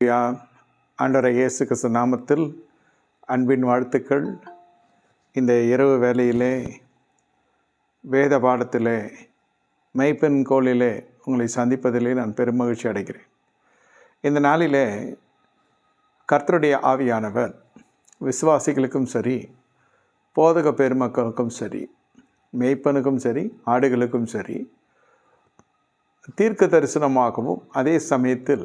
யா ஆண்டவராகிய இயேசு கிறிஸ்து நாமத்தில் அன்பின் வாழ்த்துக்கள். இந்த இரவு வேளையிலே வேத பாடத்திலே மெய்ப்பெண் கோளிலே உங்களை சந்திப்பதிலே நான் பெருமகிழ்ச்சி அடைகிறேன். இந்த நாளிலே கர்த்தருடைய ஆவியானவர் விசுவாசிகளுக்கும் சரி, போதக பெருமக்களுக்கும் சரி, மெய்ப்பனுக்கும் சரி, ஆடுகளுக்கும் சரி தீர்க்க தரிசனமாகவும் அதே சமயத்தில்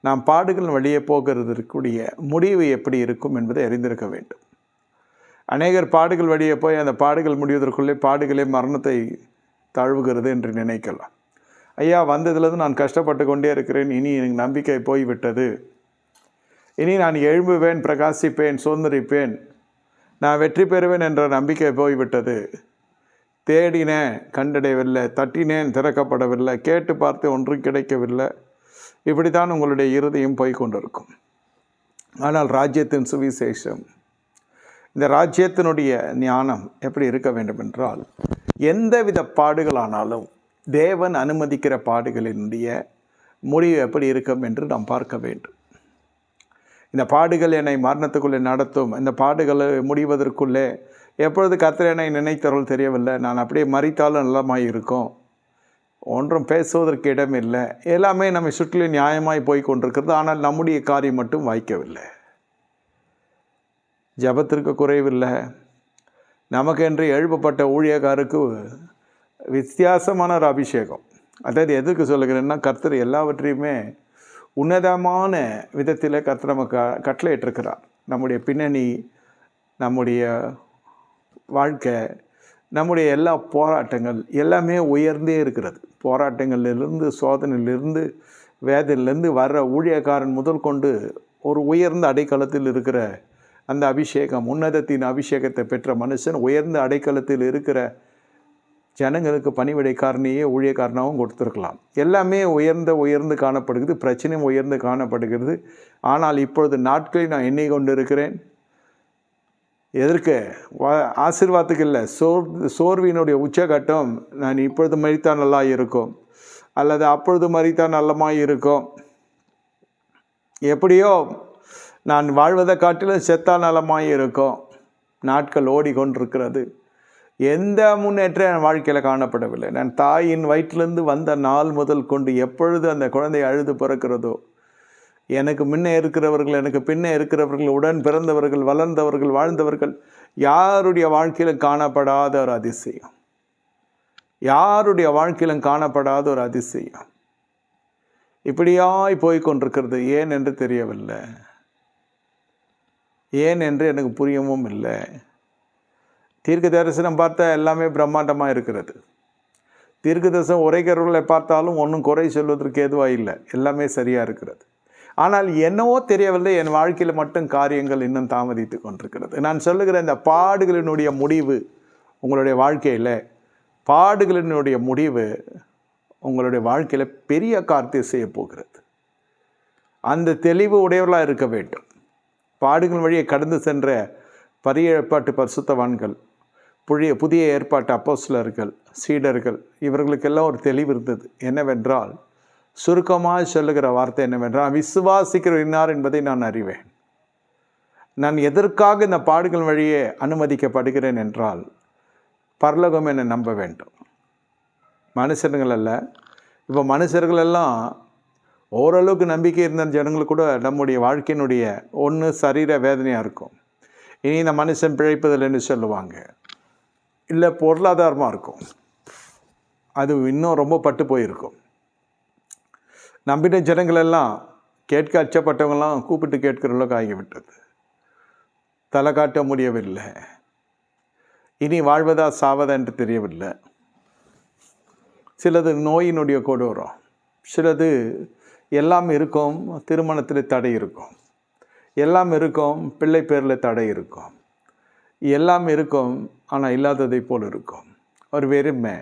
நாம் பாடுகள் வழியே போகிறதற்குரிய முடிவு எப்படி இருக்கும் என்பதை அறிந்திருக்க வேண்டும். அநேகர் பாடுகள் வழியே போய் அந்த பாடுகள் முடிவதற்குள்ளே பாடுகளே மரணத்தை தழுவுகிறது என்று நினைக்கலாம். ஐயா, வந்ததுலேருந்து நான் கஷ்டப்பட்டு கொண்டே இருக்கிறேன், இனி எனக்கு நம்பிக்கை போய்விட்டது, இனி நான் எழும்புவேன், பிரகாசிப்பேன், சுதந்திரிப்பேன், நான் வெற்றி பெறுவேன் என்ற நம்பிக்கை போய்விட்டது, தேடினேன் கண்டடையவில்லை, தட்டினேன் திறக்கப்படவில்லை, கேட்டு பார்த்து ஒன்றும் கிடைக்கவில்லை, இப்படி தான் உங்களுடைய இருதயம் போய்கொண்டிருக்கும். ஆனால் ராஜ்யத்தின் சுவிசேஷம், இந்த ராஜ்யத்தினுடைய ஞானம் எப்படி இருக்க வேண்டும் என்றால், எந்தவித பாடுகளானாலும் தேவன் அனுமதிக்கிற பாடுகளினுடைய முடிவு எப்படி இருக்கும் என்று நாம் பார்க்க வேண்டும். இந்த பாடுகள் என்னை மரணத்துக்குள்ளே நடத்தும், இந்த பாடுகளை முடிவதற்குள்ளே எப்பொழுது கர்த்தர் என்னை நினைத்தவர்கள் தெரியவில்லை, நான் அப்படியே மறித்தாலும் நல்லமாய் இருக்கும், ஒன்றும் பேசுவதற்கு இடமில்லை, எல்லாமே நம்மை சுற்றி நியாயமாய் போய் கொண்டிருக்கிறது, ஆனால் நம்முடைய காரியம் மட்டும் வாய்க்கவில்லை. ஜபத்திற்கு குறைவில்லை, நமக்கென்று எழுப்பப்பட்ட ஊழியக்காருக்கு வித்தியாசமான ஒரு அபிஷேகம். அதாவது எதுக்கு சொல்லுகிறேன்னா, கர்த்தர் எல்லாவற்றையுமே உன்னதமான விதத்தில் கர்த்தர் நமக்கு கட்டளையிட்டிருக்கிறார். நம்முடைய பின்னணி, நம்முடைய வாழ்க்கை, நம்முடைய எல்லா போராட்டங்கள் எல்லாமே உயர்ந்தே இருக்கிறது. போராட்டங்களிலிருந்து, சோதனையிலிருந்து, வேதனையிலிருந்து வர்ற ஊழியக்காரன் முதல் கொண்டு ஒரு உயர்ந்த அடைக்கலத்தில் இருக்கிற அந்த அபிஷேகம், உன்னதத்தின் அபிஷேகத்தை பெற்ற மனுஷன் உயர்ந்த அடைக்கலத்தில் இருக்கிற ஜனங்களுக்கு பணிவிடைக்காரனையே ஊழியக்காரனாகவும் கொடுத்துருக்கலாம். எல்லாமே உயர்ந்து காணப்படுகிறது, பிரச்சனையும் உயர்ந்து காணப்படுகிறது. ஆனால் இப்பொழுது நாட்களில் நான் எண்ணி கொண்டு இருக்கிறேன், எதற்கு? ஆசீர்வாதத்துக்கு இல்லை, சோர்வினுடைய உச்சகட்டம். நான் இப்பொழுது மறித்தால் நல்லா இருக்கும், அல்லது அப்பொழுது மறித்தால் நல்லமாய் இருக்கும், எப்படியோ நான் வாழ்வதை காட்டிலும் செத்தால் நலமாய் இருக்கும். நாட்கள் ஓடிக்கொண்டிருக்கிறது, எந்த முன்னேற்றம் என் வாழ்க்கையில் காணப்படவில்லை. நான் தாயின் வயிற்றிலிருந்து வந்த நாள் முதல் கொண்டு எப்பொழுது அந்த குழந்தை அழுது பிறக்கிறதோ, எனக்கு முன்னே இருக்கிறவர்கள், எனக்கு பின்னே இருக்கிறவர்கள், உடன் பிறந்தவர்கள், வளர்ந்தவர்கள், வாழ்ந்தவர்கள், யாருடைய வாழ்க்கையிலும் காணப்படாத ஒரு அதிசயம், யாருடைய வாழ்க்கையிலும் காணப்படாத ஒரு அதிசயம் இப்படியாய் போய்கொண்டிருக்கிறது. ஏன் என்று தெரியவில்லை, ஏன் என்று எனக்கு புரியவும் இல்லை. தீர்க்க தரிசனம் பார்த்தா எல்லாமே பிரம்மாண்டமாக இருக்கிறது. தீர்க்க தரிசனம் உரைக்கிறவர்களை பார்த்தாலும் ஒன்றும் குறை சொல்வதற்கு எதுவாக இல்லை, எல்லாமே சரியாக இருக்கிறது. ஆனால் என்னவோ தெரியவில்லை, என் வாழ்க்கையில் மட்டும் காரியங்கள் இன்னும் தாமதித்து கொண்டிருக்கிறது. நான் சொல்லுகிற இந்த பாடுகளினுடைய முடிவு உங்களுடைய வாழ்க்கையில், பாடுகளினுடைய முடிவு உங்களுடைய வாழ்க்கையில் பெரிய காரியத்தை செய்ய போகிறது. அந்த தெளிவு உடையவர்களாக இருக்க வேண்டும். பாடுகள் வழியை கடந்து சென்ற பழைய ஏற்பாட்டு பரிசுத்தவான்கள், புதிய ஏற்பாட்டு அப்போஸ்தலர்கள், சீடர்கள், இவர்களுக்கெல்லாம் ஒரு தெளிவு இருந்தது. என்னவென்றால், சுருக்கமாக சொல்லுகிற வார்த்தை என்னவென்றால், விசுவாசிக்கிற இன்னார் என்பதை நான் அறிவேன். நான் எதற்காக இந்த பாடுகள் வழியே அனுமதிக்கப்படுகிறேன் என்றால், பரலோகம் என்னை நம்ப வேண்டும். மனுஷர்கள் அல்ல. இப்போ மனுஷர்கள் எல்லாம் ஓரளவுக்கு நம்பிக்கை இருந்த ஜனங்கள் கூட நம்முடைய வாழ்க்கையினுடைய ஒன்று சரீர வேதனையாக இருக்கும், இனி இந்த மனுஷன் பிழைப்பதில்லைன்னு சொல்லுவாங்க, இல்லை பொருளாதாரமாக இருக்கும், அது இன்னும் ரொம்ப பட்டு போயிருக்கும். நம்பின ஜனங்களெல்லாம் கேட்க அச்சப்பட்டவங்களாம் கூப்பிட்டு கேட்கிற அளவுக்கு ஆகிவிட்டது. தலை காட்ட முடியவில்லை, இனி வாழ்வதா சாவதா என்று தெரியவில்லை. சிலது நோயினுடைய கொடூரம், சிலது எல்லாம் இருக்கும், திருமணத்தில் தடை இருக்கும், எல்லாம் இருக்கும், பிள்ளை பேரில் தடை இருக்கும், எல்லாம் இருக்கும், ஆனால் இல்லாததை போல் இருக்கும். ஒரு வெறுமை,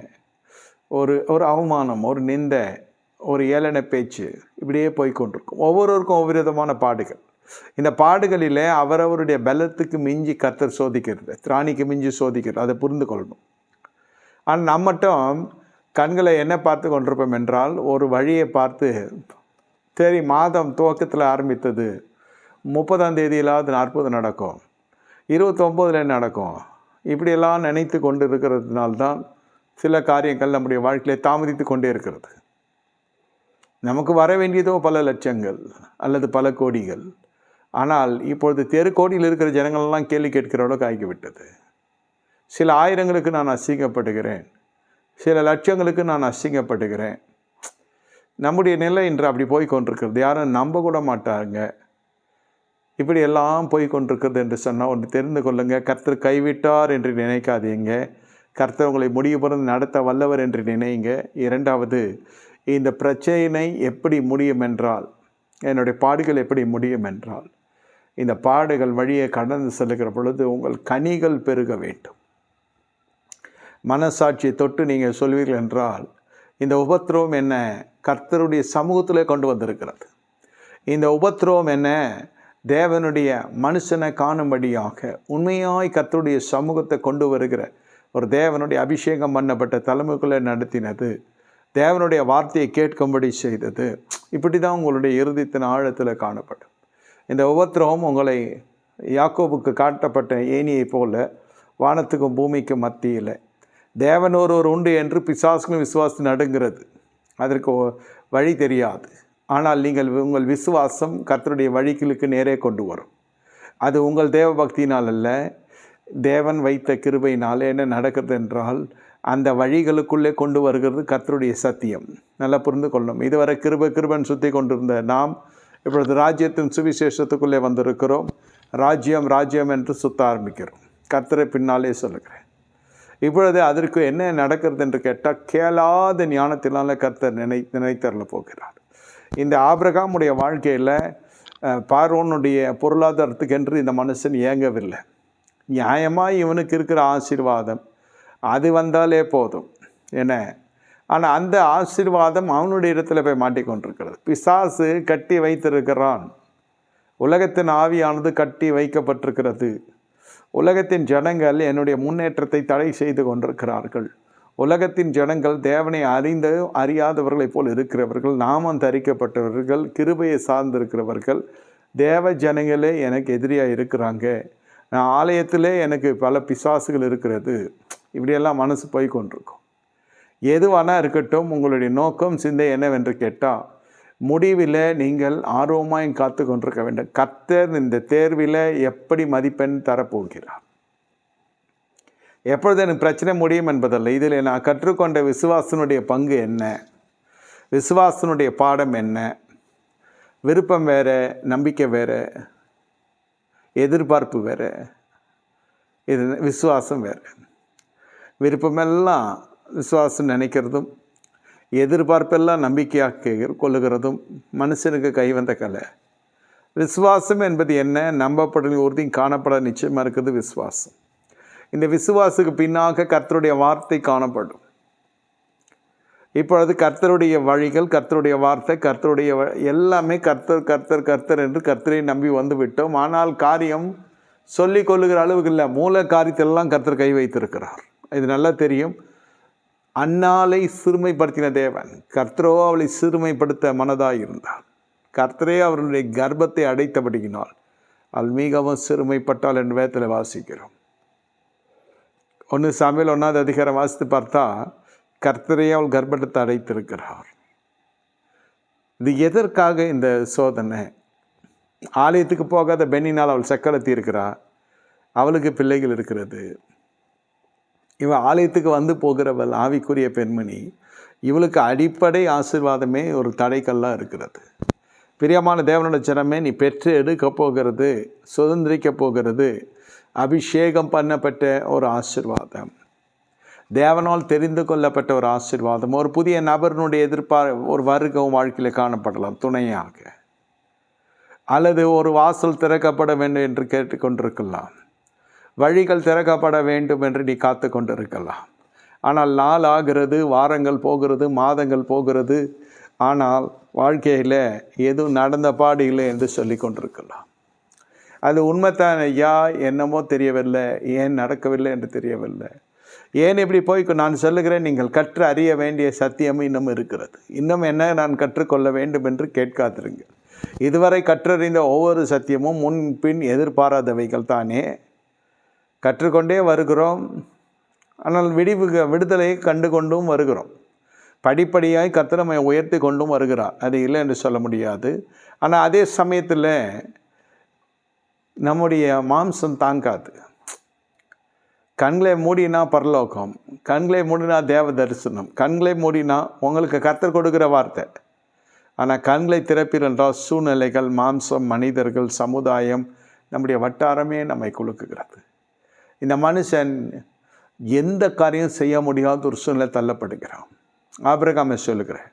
ஒரு அவமானம், ஒரு நிந்தை, ஒரு ஏளன பேச்சு, இப்படியே போய்கொண்டிருக்கும். ஒவ்வொருவருக்கும் ஒவ்வொரு விதமான பாடுகள். இந்த பாடுகளில் அவரவருடைய பலத்துக்கு மிஞ்சி கர்த்தர் சோதிக்கிறது, திராணிக்கு மிஞ்சி சோதிக்கிறது, அதை புரிந்து கொள்ளணும். ஆனால் நம்ம மட்டும் கண்களை என்ன பார்த்து கொண்டிருப்போம் என்றால், ஒரு வழியை பார்த்து சரி, மாதம் துவக்கத்தில் ஆரம்பித்தது, 30ஆம் தேதியிலாவது 40 நடக்கும், 29 நடக்கும். இப்படியெல்லாம் நினைத்து கொண்டு இருக்கிறதுனால்தான் சில காரியங்கள் நம்முடைய வாழ்க்கையில் தாமதித்து கொண்டே இருக்கிறது. நமக்கு வர வேண்டியதோ பல லட்சங்கள் அல்லது பல கோடிகள். ஆனால் இப்பொழுது தெருக்கோடியில் இருக்கிற ஜனங்களெல்லாம் கேள்வி கேட்கிற அளவுக்கு ஆகிவிட்டது. சில ஆயிரங்களுக்கு நான் அசிங்கப்படுகிறேன், சில லட்சங்களுக்கு நான் அசிங்கப்படுகிறேன். நம்முடைய நிலை இன்று அப்படி போய் கொண்டிருக்கிறது. யாரும் நம்ப கூட மாட்டாங்க. இப்படி எல்லாம் போய் கொண்டிருக்கிறது என்று சொன்னால் ஒன்று தெரிந்து கொள்ளுங்க, கர்த்தர் கைவிட்டார் என்று நினைக்காதீங்க. கர்த்தர் உங்களை முடிவுபுறம் நடத்த வல்லவர் என்று நினைங்க. இரண்டாவது, இந்த பிரச்சனை எப்படி முடியும் என்றால், என்னுடைய பாடுகள் எப்படி முடியும் என்றால், இந்த பாடுகள் வழியே கடந்து செல்லுகிற பொழுது உங்கள் கனிகள் பெருக வேண்டும். மனசாட்சியை தொட்டு நீங்கள் சொல்வீர்கள் என்றால், இந்த உபத்திரவம் என்ன கர்த்தருடைய சமூகத்திலே கொண்டு வந்திருக்கிறது. இந்த உபத்திரவம் என்ன தேவனுடைய மனுஷனை காணும்படியாக உண்மையாய் கர்த்தருடைய சமூகத்தை கொண்டு வருகிற ஒரு தேவனுடைய அபிஷேகம் பண்ணப்பட்ட தலைமைக்குள்ளே நடத்தினது, தேவனுடைய வார்த்தையை கேட்கும்படி செய்தது. இப்படி தான் உங்களுடைய இருதயத்தின் ஆழத்தில் காணப்படும். இந்த உபத்திரவம் உங்களை யாக்கோபுக்கு காட்டப்பட்ட ஏணியை போல வானத்துக்கும் பூமிக்கும் மத்தியில் தேவன் ஒருவர் உண்டு என்று பிசாசுகளும் விசுவாசம் நடுங்கிறது. அதற்கு வழி தெரியாது. ஆனால் நீங்கள் உங்கள் விசுவாசம் கர்த்தருடைய வழிகளுக்கு நேரே கொண்டு வரும். அது உங்கள் தேவ பக்தியினால் அல்ல, தேவன் வைத்த கிருபையினால். என்ன நடக்கிறது என்றால், அந்த வழிகளுக்குள்ளே கொண்டு வருகிறது கர்த்தருடைய சத்தியம். நல்லா புரிந்து கொள்ளணும். இதுவரை கிருபன் சுற்றி கொண்டிருந்த நாம் இப்பொழுது ராஜ்யத்தின் சுவிசேஷத்துக்குள்ளே வந்திருக்கிறோம். ராஜ்யம் என்று சுத்த ஆரம்பிக்கிறோம். கர்த்தரை பின்னாலே சொல்லுகிறேன். இப்பொழுது அதற்கு என்ன நடக்கிறது என்று கேட்டால், கேளாத ஞானத்தினால கர்த்தர் நினைத்தரல போகிறார். இந்த ஆபிரகாமுடைய வாழ்க்கையில் பார்வோனுடைய பொருளாதாரத்துக்கு என்று இந்த மனுஷன் இயங்கவில்லை. நியாயமாக இவனுக்கு இருக்கிற ஆசீர்வாதம் அது வந்தாலே போதும் என்ன. ஆனால் அந்த ஆசீர்வாதம் அவனுடைய இடத்துல போய் மாட்டிக்கொண்டிருக்கிறது. பிசாசு கட்டி வைத்திருக்கிறான். உலகத்தின் ஆவியானது கட்டி வைக்கப்பட்டிருக்கிறது. உலகத்தின் ஜனங்கள் என்னுடைய முன்னேற்றத்தை தடை செய்து கொண்டிருக்கிறார்கள். உலகத்தின் ஜனங்கள் தேவனை அறியாதவர்களைப் போல் இருக்கிறவர்கள், நாமம் தரிக்கப்பட்டவர்கள், கிருபையை சார்ந்திருக்கிறவர்கள். தேவ ஜனங்களே எனக்கு எதிரியாக இருக்கிறாங்க. நான் ஆலயத்திலே எனக்கு பல பிசாசுகள் இருக்கிறது. இப்படியெல்லாம் மனசு போய் கொண்டிருக்கும். எதுவானா இருக்கட்டும், உங்களுடைய நோக்கம் சிந்தை என்னவென்று கேட்டால், முடிவில் நீங்கள் ஆர்வமாக காத்து கொண்டிருக்க வேண்டும். கர்த்தர் இந்த தேர்வில் எப்படி மதிப்பெண் தரப்போகிறார், எப்பொழுது எனக்கு பிரச்சனை முடியும் என்பதல்ல. இதில் நான் கற்றுக்கொண்ட விசுவாசனுடைய பங்கு என்ன, விசுவாசனுடைய பாடம் என்ன. விருப்பம் வேறு, நம்பிக்கை வேறு, எதிர்பார்ப்பு வேறு, இது விசுவாசம் வேறு. விருப்பமெல்லாம் விசுவாசம் நினைக்கிறதும், எதிர்பார்ப்பெல்லாம் நம்பிக்கையாக கொள்ளுகிறதும் மனுஷனுக்கு கைவந்த கலை. விசுவாசம் என்பது என்ன? நம்பப்படும் உறுதியும் காணப்பட நிச்சயமாக இருக்கிறது விசுவாசம். இந்த விசுவாசுக்கு பின்னாக கர்த்தருடைய வார்த்தை காணப்படும். இப்பொழுது கர்த்தருடைய வழிகள், கர்த்தருடைய வார்த்தை, கர்த்தருடைய எல்லாமே கர்த்தர் என்று கர்த்தரை நம்பி வந்து விட்டோம். ஆனால் காரியம் சொல்லி கொள்ளுகிற அளவுக்கு இல்லை. மூல காரியத்திலெல்லாம் கர்த்தர் கை வைத்திருக்கிறார். இது நல்லா தெரியும். அன்னாளை சிறுமைப்படுத்தின தேவன், கர்த்தரோ அவளை சிறுமைப்படுத்த மனதாக இருந்தார். கர்த்தரே அவருடைய கர்ப்பத்தை அடைத்தபடியினால் அவள் மிகவும் சிறுமைப்பட்டாள் என்று வேதத்தில் வாசிக்கிறோம். 1 சாமுவேல் 1ஆவது அதிகாரம் வாசித்து பார்த்தா, கர்த்தரே அவள் கர்ப்பத்தை அடைத்திருக்கிறார். இது எதற்காக இந்த சோதனை? ஆலயத்துக்கு போகாத பெண்ணினால் அவள் சக்கரத்தி இருக்கிறார், அவளுக்கு பிள்ளைகள் இருக்கிறது. இவள் ஆலயத்துக்கு வந்து போகிறவள் ஆவிக்குரிய பெண்மணி, இவளுக்கு அடிப்படை ஆசீர்வாதமே ஒரு தடைக்கல்லாக இருக்கிறது. பிரியமான தேவனுடைய ஜனமே, நீ பெற்று எடுக்க போகிறது, சுதந்திரிக்க போகிறது அபிஷேகம் பண்ணப்பட்ட ஒரு ஆசீர்வாதம், தேவனால் தெரிந்து கொள்ளப்பட்ட ஒரு ஆசீர்வாதம். ஒரு புதிய நபர்னுடைய ஒரு வருகம் வாழ்க்கையில் காணப்படலாம் துணையாக, அல்லது ஒரு வாசல் திறக்கப்பட வேண்டும் என்று கேட்டுக்கொண்டிருக்கலாம், வழிகள் திறக்கப்பட வேண்டும் என்று நீ காத்து கொண்டிருக்கலாம். ஆனால் நாள் ஆகிறது, வாரங்கள் போகிறது, மாதங்கள் போகிறது, ஆனால் வாழ்க்கையில் எதுவும் நடந்த பாடு இல்லை என்று சொல்லி கொண்டிருக்கலாம். அது உண்மைத்தான் ஐயா, என்னமோ தெரியவில்லை, ஏன் நடக்கவில்லை என்று தெரியவில்லை. ஏன் இப்படி போய் நான் சொல்லுகிறேன், நீங்கள் கற்று அறிய வேண்டிய சத்தியம் இன்னும் இருக்கிறது. இன்னும் என்ன நான் கற்றுக்கொள்ள வேண்டும் என்று கேட்காதிருங்கள். இதுவரை கற்றறிந்த ஒவ்வொரு சத்தியமும் முன்பின் எதிர்பாராதவைகள் தானே. கற்றுக்கொண்டே வருகிறோம், ஆனால் விடுதலையை கண்டு கொண்டும் வருகிறோம். படிப்படியாய் கர்த்தர் நம்மை உயர்த்தி கொண்டும் வருகிறார், அது இல்லை என்று சொல்ல முடியாது. ஆனால் அதே சமயத்தில் நம்முடைய மாம்சம் தாங்காது. கண்களை மூடினா பரலோகம், கண்களை மூடினா தேவ தரிசனம், கண்களை மூடினா உங்களுக்கு கர்த்தர் கொடுக்குற வார்த்தை. ஆனால் கண்களை திறப்பீர் என்றால் சூழ்நிலைகள், மாம்சம், மனிதர்கள், சமுதாயம், நம்முடைய வட்டாரமே நம்மை குலுக்குகிறது. இந்த மனுஷன் எந்த காரியம் செய்ய முடியாத ஒரு சூழ்நிலை தள்ளப்படுகிறான். ஆபிரகாமை சொல்லுகிறேன்,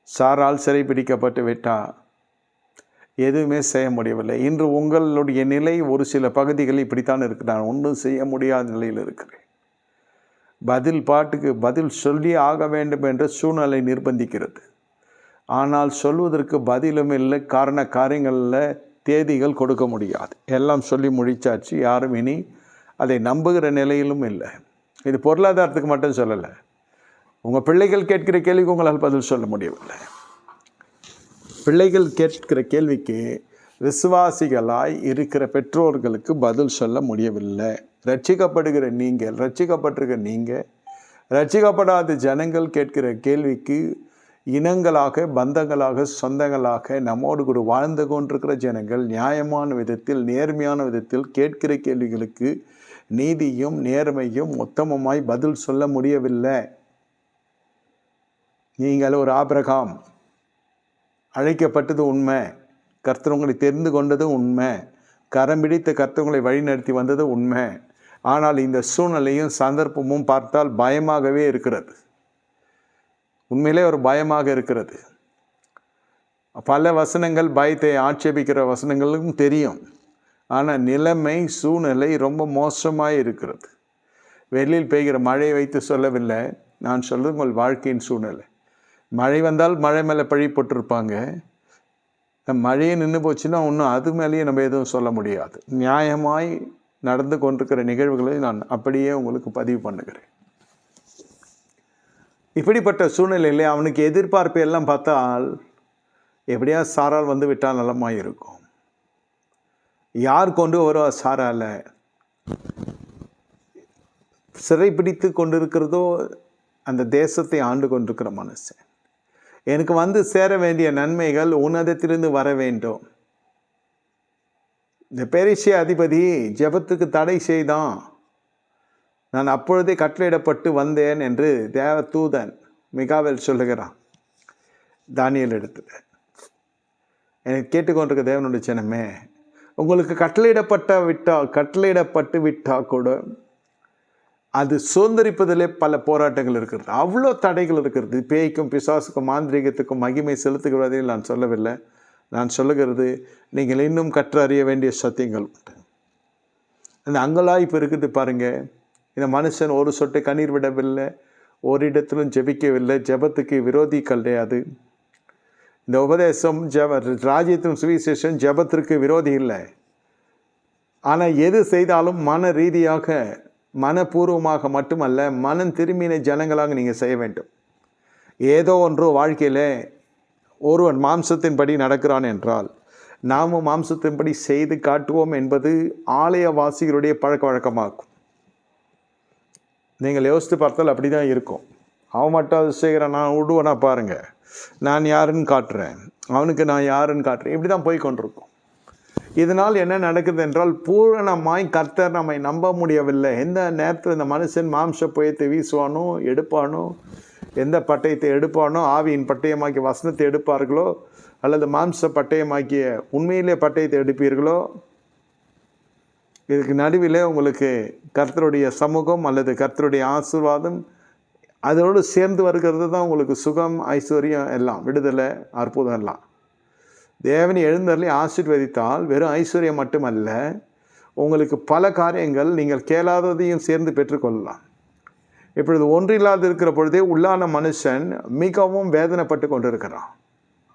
சாரால் சிறை பிடிக்கப்பட்டு விட்டால் எதுவுமே செய்ய முடியவில்லை. இன்று உங்களுடைய நிலை ஒரு சில பகுதிகளில் இப்படித்தான் இருக்கு. நான் ஒன்றும் செய்ய முடியாத நிலையில் இருக்கிறேன். பதில் சொல்லி ஆக வேண்டும் என்ற சூழ்நிலை நிர்பந்திக்கிறது. ஆனால் சொல்வதற்கு பதிலும் இல்லை. காரியங்களில் தேதிகள் கொடுக்க முடியாது. எல்லாம் சொல்லி முடிச்சாச்சு. யாரும் இனி அதை நம்புகிற நிலையிலும் இல்லை. இது பொருளாதாரத்துக்கு மட்டும் சொல்லலை. உங்கள் பிள்ளைகள் கேட்கிற கேள்விக்கு உங்களால் பதில் சொல்ல முடியவில்லை. பிள்ளைகள் கேட்கிற கேள்விக்கு விசுவாசிகளாய் இருக்கிற பெற்றோர்களுக்கு பதில் சொல்ல முடியவில்லை. ரட்சிக்கப்பட்டிருக்கிற நீங்கள், ரட்சிக்கப்படாத ஜனங்கள் கேட்கிற கேள்விக்கு இனங்களாக, பந்தங்களாக, சொந்தங்களாக நம்மோடு கூட வாழ்ந்து கொண்டிருக்கிற ஜனங்கள் நியாயமான விதத்தில், நேர்மையான விதத்தில் கேட்கிற கேள்விகளுக்கு நீதியும் நேர்மையும் உத்தமமாய் பதில் சொல்ல முடியவில்லை. நீங்கள் ஒரு ஆபிரகாம், அழைக்கப்பட்டது உண்மை, கர்த்தர் உங்களை தெரிந்து கொண்டது உண்மை, கரம் பிடித்த கர்த்தர் உங்களை வழிநடத்தி வந்தது உண்மை. ஆனால் இந்த சூழ்நிலையும் சந்தர்ப்பமும் பார்த்தால் பயமாகவே இருக்கிறது. உண்மையிலே ஒரு பயமாக இருக்கிறது. பல வசனங்கள் பயத்தை ஆட்சேபிக்கிற வசனங்களும் தெரியும். ஆனால் நிலைமை, சூழ்நிலை ரொம்ப மோசமாக இருக்கிறது. வெளியில் பெய்கிற மழையை வைத்து சொல்லவில்லை, நான் சொல்வது உங்கள் வாழ்க்கையின் சூழ்நிலை. மழை வந்தால் மழை மேலே பழி போட்டிருப்பாங்க. மழையே நின்று போச்சுன்னா இன்னும் அது மேலேயே நம்ம எதுவும் சொல்ல முடியாது. நியாயமாய் நடந்து கொண்டிருக்கிற நிகழ்வுகளை நான் அப்படியே உங்களுக்கு பதிவு பண்ணுகிறேன். இப்படிப்பட்ட சூழ்நிலையிலே அவனுக்கு எதிர்பார்ப்பு எல்லாம் பார்த்தால் எப்படியா சாரால் வந்து விட்டால் நலமாக இருக்கும். யார் கொண்டு வருவா சாரால? சிறைப்பிடித்து கொண்டிருக்கிறதோ அந்த தேசத்தை ஆண்டு கொண்டிருக்கிற மனுஷன். எனக்கு வந்து சேர வேண்டிய நன்மைகள் உன்னதத்திலிருந்து வர வேண்டும். இந்த பெரிசிய அதிபதி ஜெபத்துக்கு தடை செய்தான். நான் அப்பொழுதே கட்டளையிடப்பட்டு வந்தேன் என்று தேவ தூதன் மிகாவேல் சொல்லுகிறான் தானியேல் இடத்துல. எனக்கு கேட்டுக்கொண்டிருக்க தேவனுடைய ஜனமே, உங்களுக்கு கட்டளையிடப்பட்டு விட்டா கூட அது சுதந்திரிப்பதிலே பல போராட்டங்கள் இருக்கிறது. அவ்வளோ தடைகள் இருக்கிறது. பேய்க்கும் பிசாசுக்கும் மாந்திரிகத்துக்கும் மகிமை செலுத்துகிறதையும் நான் சொல்லவில்லை. நான் சொல்லுகிறது, நீங்கள் இன்னும் கற்று அறிய வேண்டிய சத்தியங்கள் உண்டு. அந்த அங்கலாய்ப்பு இருக்குது பாருங்கள். இந்த மனுஷன் ஒரு சொட்டை கண்ணீர் விடவில்லை, ஒரு இடத்திலும் ஜெபிக்கவில்லை. ஜெபத்துக்கு விரோதி கிடையாது. இந்த உபதேசம் ராஜ்யத்தின் சுவிசேஷம் ஜெபத்திற்கு விரோதி இல்லை. ஆனால் எது செய்தாலும் மன ரீதியாக, மனப்பூர்வமாக மட்டுமல்ல, மனம் திரும்பின ஜனங்களாக நீங்கள் செய்ய வேண்டும். ஏதோ ஒன்று வாழ்க்கையில் ஒருவன் மாம்சத்தின்படி நடக்கிறான் என்றால் நாமும் மாம்சத்தின்படி செய்து காட்டுவோம் என்பது ஆலயவாசிகளுடைய பழக்க வழக்கமாகும். நீங்கள் யோசித்து பார்த்தால் அப்படி தான் இருக்கும். அவன் மட்டும் அது செய்கிறேன், நான் விடுவேனா பாருங்கள், நான் யாருன்னு காட்டுறேன், அவனுக்கு நான் யாருன்னு காட்டுறேன், இப்படி தான் போய் கொண்டிருக்கும். இதனால் என்ன நடக்குது என்றால் பூரணமாய் கர்த்தர் நம்மை நம்ப முடியவில்லை. எந்த நேரத்தில் இந்த மனுஷன் மாம்ச புயத்தை வீசுவானோ, எடுப்பானோ, எந்த பட்டயத்தை எடுப்பானோ, ஆவியின் பட்டயமாக்கிய வசனத்தை எடுப்பார்களோ அல்லது மாம்ச பட்டயமாக்கிய உண்மையிலே பட்டயத்தை எடுப்பீர்களோ, இதுக்கு நடுவில் உங்களுக்கு கர்த்தருடைய சமூகம் அல்லது கர்த்தருடைய ஆசீர்வாதம் அதோடு சேர்ந்து வருகிறது தான் உங்களுக்கு சுகம், ஐஸ்வர்யம் எல்லாம், விடுதலை, அற்புதம் எல்லாம். தேவனை எழுந்தருளி ஆசீர்வதித்தால் வெறும் ஐஸ்வர்யம் மட்டுமல்ல, உங்களுக்கு பல காரியங்கள் நீங்கள் கேளாததையும் சேர்ந்து பெற்றுக்கொள்ளலாம். இப்பொழுது ஒன்றில்லாது இருக்கிற பொழுதே உள்ளான மனுஷன் மிகவும் வேதனைப்பட்டு கொண்டிருக்கிறான்.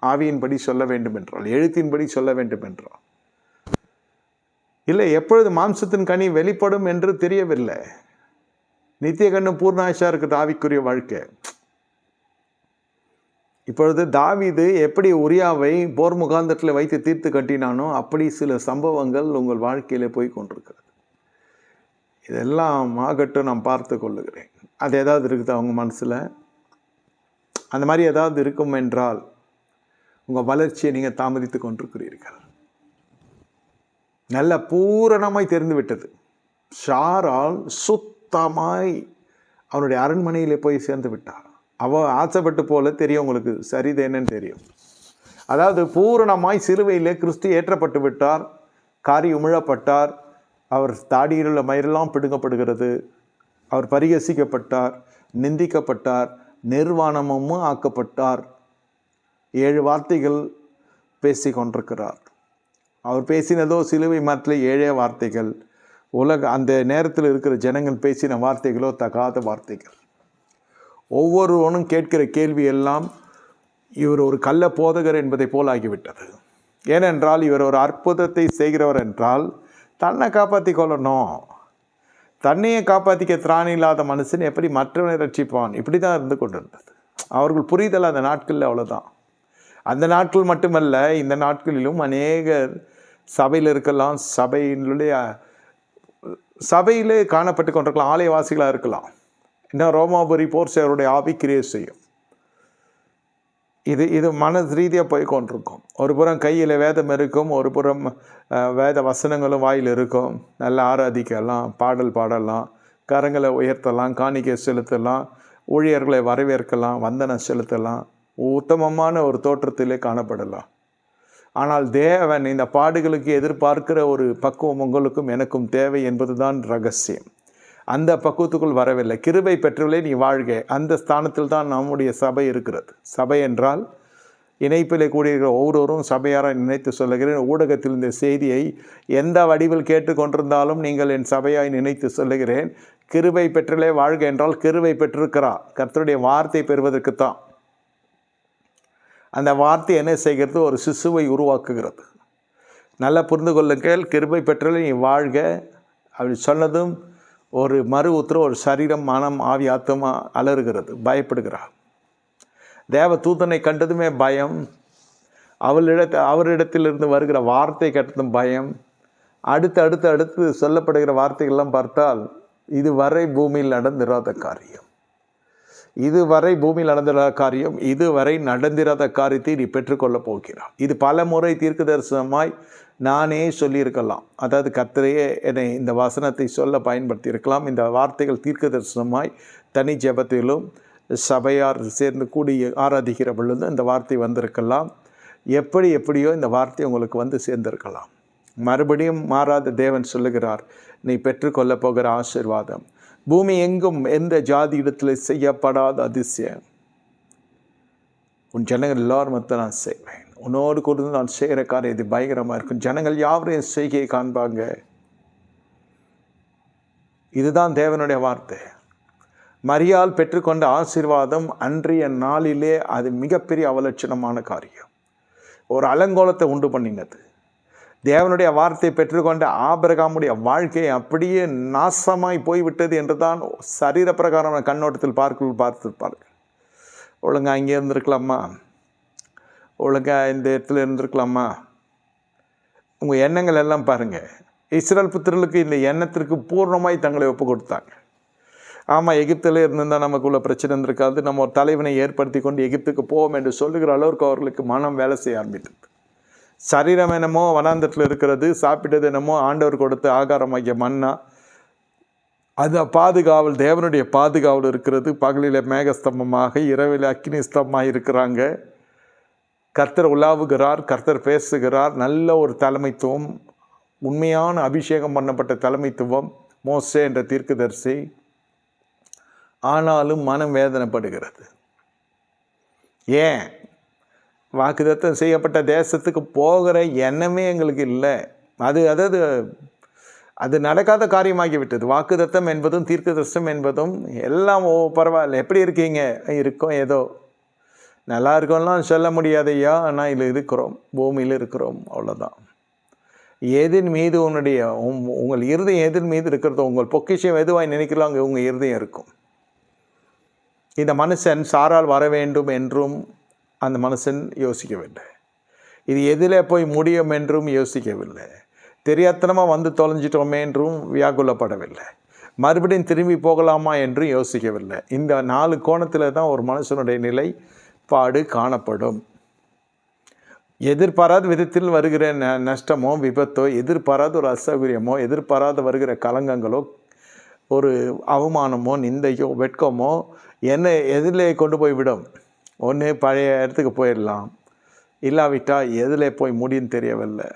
ஆவியின்படி சொல்ல வேண்டும் என்றால், எழுத்தின்படி சொல்ல வேண்டும் என்றால். இல்லை, எப்பொழுது மாம்சத்தின் கனி வெளிப்படும் என்று தெரியவில்லை. நித்திய கண்ணும் பூர்ணாயுஷா இருக்குது ஆவிக்குரிய வாழ்க்கை. இப்பொழுது தாவீது எப்படி உரியாவை போர் முகாந்தத்தில் வைத்து தீர்த்து கட்டினானோ அப்படி சில சம்பவங்கள் உங்கள் வாழ்க்கையில போய் கொண்டிருக்கிறது. இதெல்லாம் ஆகட்டும், நான் பார்த்து கொள்ளுகிறேன். அது ஏதாவது இருக்குது அவங்க மனசில்? அந்த மாதிரி ஏதாவது இருக்கும் என்றால் உங்கள் வளர்ச்சியை நீங்கள் தாமதித்து கொண்டிருக்கிறீர்கள். நல்ல பூரணமாய் தெரிந்து விட்டது. ஷாரால் சுத்தமாய் அவனுடைய அரண்மனையிலே போய் சேர்ந்து விட்டார். அவள் ஆசைப்பட்டு போல தெரியும், உங்களுக்கு சரிது என்னன்னு தெரியும். அதாவது பூரணமாய் சிலுவையிலே கிறிஸ்து ஏற்றப்பட்டு விட்டார், காரி உமிழப்பட்டார், அவர் தாடியில் உள்ள மயிரெல்லாம் பிடுங்கப்படுகிறது, அவர் பரிகசிக்கப்பட்டார், நிந்திக்கப்பட்டார், நிர்வாணமும் ஆக்கப்பட்டார். 7 வார்த்தைகள் பேசி கொண்டிருக்கிறார். அவர் பேசினதோ சிலுவை மரத்தில் 7 வார்த்தைகள். அந்த நேரத்தில் இருக்கிற ஜனங்கள் பேசின வார்த்தைகளோ தகாத வார்த்தைகள். ஒவ்வொருவனும் கேட்கிற கேள்வி எல்லாம் இவர் ஒரு கள்ள போதகர் என்பதை போல் ஆகிவிட்டது. ஏனென்றால் இவர் ஒரு அற்புதத்தை செய்கிறவர் என்றால் தன்னை காப்பாற்றி கொள்ளணும். தன்னையே காப்பாற்றிக்க திராணி இல்லாத மனுஷன் எப்படி மற்றவனை ரட்சிப்பான்? இப்படி தான் இருந்து கொண்டிருந்தது. அவர்கள் புரிதல் அந்த நாட்களில் அவ்வளோதான். அந்த நாட்கள் மட்டுமல்ல, இந்த நாட்களிலும் அநேகர் சபையில் இருக்கலாம், சபையிலே காணப்பட்டு கொண்டிருக்கலாம், ஆலயவாசிகளாக இருக்கலாம். இன்னும் ரோமாபுரி போர் சேவருடைய ஆவி கிரியை செய்யும். இது மனது ரீதியாக போய் கொண்டிருக்கும். ஒரு புறம் கையில் வேதம் இருக்கும், ஒரு புறம் வேத வசனங்களும் வாயில் இருக்கும். நல்லா ஆராதிக்கலாம், பாடல் பாடலாம், கரங்களை உயர்த்தலாம், காணிக்கை செலுத்தலாம், ஊழியர்களை வரவேற்கலாம், வந்தனம் செலுத்தலாம், உத்தமமான ஒரு தோற்றத்திலே காணப்படலாம். ஆனால் தேவன் இந்த பாடுகளுக்கு எதிர்பார்க்கிற ஒரு பக்குவம் உங்களுக்கும் எனக்கும் தேவை என்பதுதான் ரகசியம். அந்த பக்குவத்துக்குள் வரவில்லை. கிருபை பெற்றவளே நீ வாழ்க, அந்த ஸ்தானத்தில் தான் நம்முடைய சபை இருக்கிறது. சபை என்றால் இணைப்பிலே கூடியிருக்கிற ஒவ்வொருவரும் சபையாரை நினைத்து சொல்லுகிறேன். ஊடகத்தில் இந்த செய்தியை எந்த வடிவில் கேட்டுக்கொண்டிருந்தாலும் நீங்கள் என் சபையாய் நினைத்து சொல்லுகிறேன். கிருபை பெற்றலே வாழ்க என்றால் கிருபை பெற்றிருக்கிறார், கர்த்தருடைய வார்த்தை பெறுவதற்குத்தான். அந்த வார்த்தை என்ன செய்கிறது? ஒரு சிசுவை உருவாக்குகிறது. நல்லா புரிந்து கொள்ளுங்கள். கிருபை பெற்றலே நீ வாழ்க அப்படி சொன்னதும் ஒரு மறு உத்தரவு, ஒரு சரீரம், மனம், ஆவி, ஆத்மா அலறுகிறது, பயப்படுகிறார். தேவ தூதனை கண்டதுமே பயம், அவரிடத்திலிருந்து வருகிற வார்த்தை கேட்டதும் பயம். அடுத்து சொல்லப்படுகிற வார்த்தைகள்லாம் பார்த்தால் இதுவரை பூமியில் நடந்திராத காரியம், இதுவரை நடந்திராத காரியத்தை நீ பெற்றுக்கொள்ளப் போகிறாய். இது பல முறை தீர்க்க தரிசனமாய் நானே சொல்லியிருக்கலாம். அதாவது கர்த்தரையே என்னை இந்த வசனத்தை சொல்ல பயன்படுத்தியிருக்கலாம். இந்த வார்த்தைகள் தீர்க்க தரிசனமாய் தனி ஜெபத்திலும் சபையார் சேர்ந்து கூடி ஆராதிக்கிற பொழுது இந்த வார்த்தை வந்திருக்கலாம். எப்படியோ இந்த வார்த்தை உங்களுக்கு வந்து சேர்ந்திருக்கலாம். மறுபடியும் மாறாத தேவன் சொல்லுகிறார், நீ பெற்றுக்கொள்ளப் போகிற ஆசீர்வாதம் பூமி எங்கும் எந்த ஜாதி இடத்துல செய்யப்படாத அதிசயம் உன் ஜனங்கள் எல்லாரும் மொத்தம் நான் செய்வேன். உன்னோடு கூட நான் செய்கிற காரியம் இது பயங்கரமாக இருக்கும். ஜனங்கள் யாவரும் என் செய்கையை காண்பாங்க. இதுதான் தேவனுடைய வார்த்தை. மரியாள் பெற்றுக்கொண்ட ஆசீர்வாதம் அன்றைய நாளிலே அது மிகப்பெரிய அவலட்சணமான காரியம், ஒரு அலங்கோலத்தை உண்டு பண்ணினது. தேவனுடைய வார்த்தை பெற்றுக்கொண்ட ஆபிரகாமுடைய வாழ்க்கை அப்படியே நாசமாய் போய்விட்டது என்று தான் சரீர பிரகாரமான கண்ணோட்டத்தில் பார்த்திருப்பார்கள். ஒழுங்கா அங்கே இருந்திருக்கலாமா, ஒழுங்கா இந்த இடத்துல இருந்திருக்கலாமா, உங்கள் எண்ணங்கள் எல்லாம் பாருங்கள். இஸ்ரேல் புத்திரர்களுக்கு இந்த எண்ணத்திற்கு பூர்ணமாய் தங்களை ஒப்பு கொடுத்தாங்க. ஆமாம், எகிப்தில் இருந்திருந்தால் நமக்குள்ள பிரச்சனை இருந்திருக்காது, நம்ம ஒரு தலைவனை ஏற்படுத்தி கொண்டு எகிப்துக்கு போவோம் என்று சொல்லுகிற அளவுக்கு அவர்களுக்கு மனம் வேலை செய்ய ஆரம்பித்தது. சரீரம் என்னமோ வனாந்தரத்தில் இருக்கிறது, சாப்பிட்டது என்னமோ ஆண்டவர் கொடுத்த ஆகாரமாகிய மன்னா, அது பாதுகாவல், தேவனுடைய பாதுகாவல் இருக்கிறது. பகலில் மேகஸ்தம்பமாக, இரவில் அக்கினி ஸ்தம்பமாக இருக்கிறாங்க. கர்த்தர் உலாவுகிறார், கர்த்தர் பேசுகிறார். நல்ல ஒரு தலைமைத்துவம், உண்மையான அபிஷேகம் பண்ணப்பட்ட தலைமைத்துவம் மோசே என்ற தீர்க்கதரிசி. ஆனாலும் மனம் வேதனைப்படுகிறது. ஏன்? வாக்குத்தத்தம் செய்யப்பட்ட தேசத்துக்கு போகிற எண்ணமே எங்களுக்கு இல்லை. அது நடக்காத காரியமாகிவிட்டது. வாக்குத்தத்தம் என்பதும் தீர்க்கதரிசனம் என்பதும் எல்லாம் பரவாயில்ல, எப்படி இருக்கீங்க, இருக்கோம், ஏதோ நல்லா இருக்கோம்லாம் சொல்ல முடியாதையா, ஆனால் இதில் இருக்கிறோம், பூமியில் இருக்கிறோம், அவ்வளோதான். எதின் மீது உங்கள் இருதயம் எதின் மீது இருக்கிறதோ, உங்கள் பொக்கிஷம் எதுவாய் நினைக்கிறோம் அங்கே உங்கள் இருதயம் இருக்கும். இந்த மனுஷன் சாரால் வர வேண்டும் என்றும் அந்த மனுஷன் யோசிக்கவில்லை. இது எதில் போய் முடியும் என்றும் யோசிக்கவில்லை. தெரியாத்தனமாக வந்து தொலைஞ்சிட்டோமே என்றும் வியாகுலப்படவில்லை. மறுபடியும் திரும்பி போகலாமா என்றும் யோசிக்கவில்லை. இந்த 4 கோணத்தில் தான் ஒரு மனுஷனுடைய நிலைப்பாடு காணப்படும். எதிர்பாராத விதத்தில் வருகிற நஷ்டமோ, விபத்தோ, எதிர்பாராத ஒரு அசௌகரியமோ, எதிர்பாராத வருகிற கலங்கங்களோ, ஒரு அவமானமோ, நிந்தையோ, வெட்கமோ என்ன எதிலே கொண்டு போய் விடும். ஒன்று பழைய இடத்துக்கு போயிடலாம், இல்லாவிட்டால் எதில் போய் முடியும் தெரியவில்லை.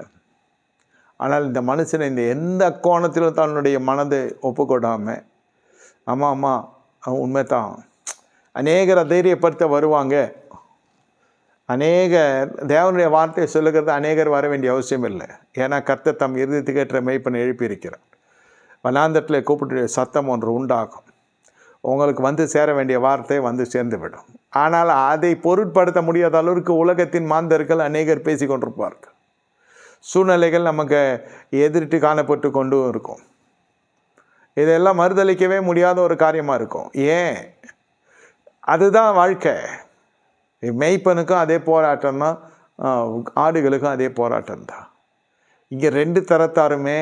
ஆனால் இந்த மனுஷனை இந்த எந்த கோணத்திலும் தன்னுடைய மனதை ஒப்புக்கொடாமல், ஆமாம் உண்மை தான், அநேகரை தைரியப்படுத்த வருவாங்க. தேவனுடைய வார்த்தையை சொல்லுகிறது அநேகர் வர வேண்டிய அவசியம் இல்லை. ஏன்னா கர்த்தர் தம் இருதயத்துக்கு ஏற்ற மேய்ப்பனை எழுப்பியிருக்கிறார். வனாந்தரத்தில் கூப்பிட்டு சத்தம் ஒன்று உண்டாகும். உங்களுக்கு வந்து சேர வேண்டிய வார்த்தை வந்து சேர்ந்து விடும். ஆனால் அதை பொருட்படுத்த முடியாத அளவிற்கு உலகத்தின் மாந்தர்கள் அநேகர் பேசி கொண்டிருப்பார்கள். சூழ்நிலைகள் நமக்கு எதிர்த்து காணப்பட்டு கொண்டும் இருக்கும். இதெல்லாம் மறுதளிக்கவே முடியாத ஒரு காரியமாக இருக்கும். ஏன்? அதுதான் வாழ்க்கை. மேய்ப்பனுக்கும் அதே போராட்டம் தான், ஆடுகளுக்கும் அதே போராட்டம் தான். இங்கே 2 தரத்தாருமே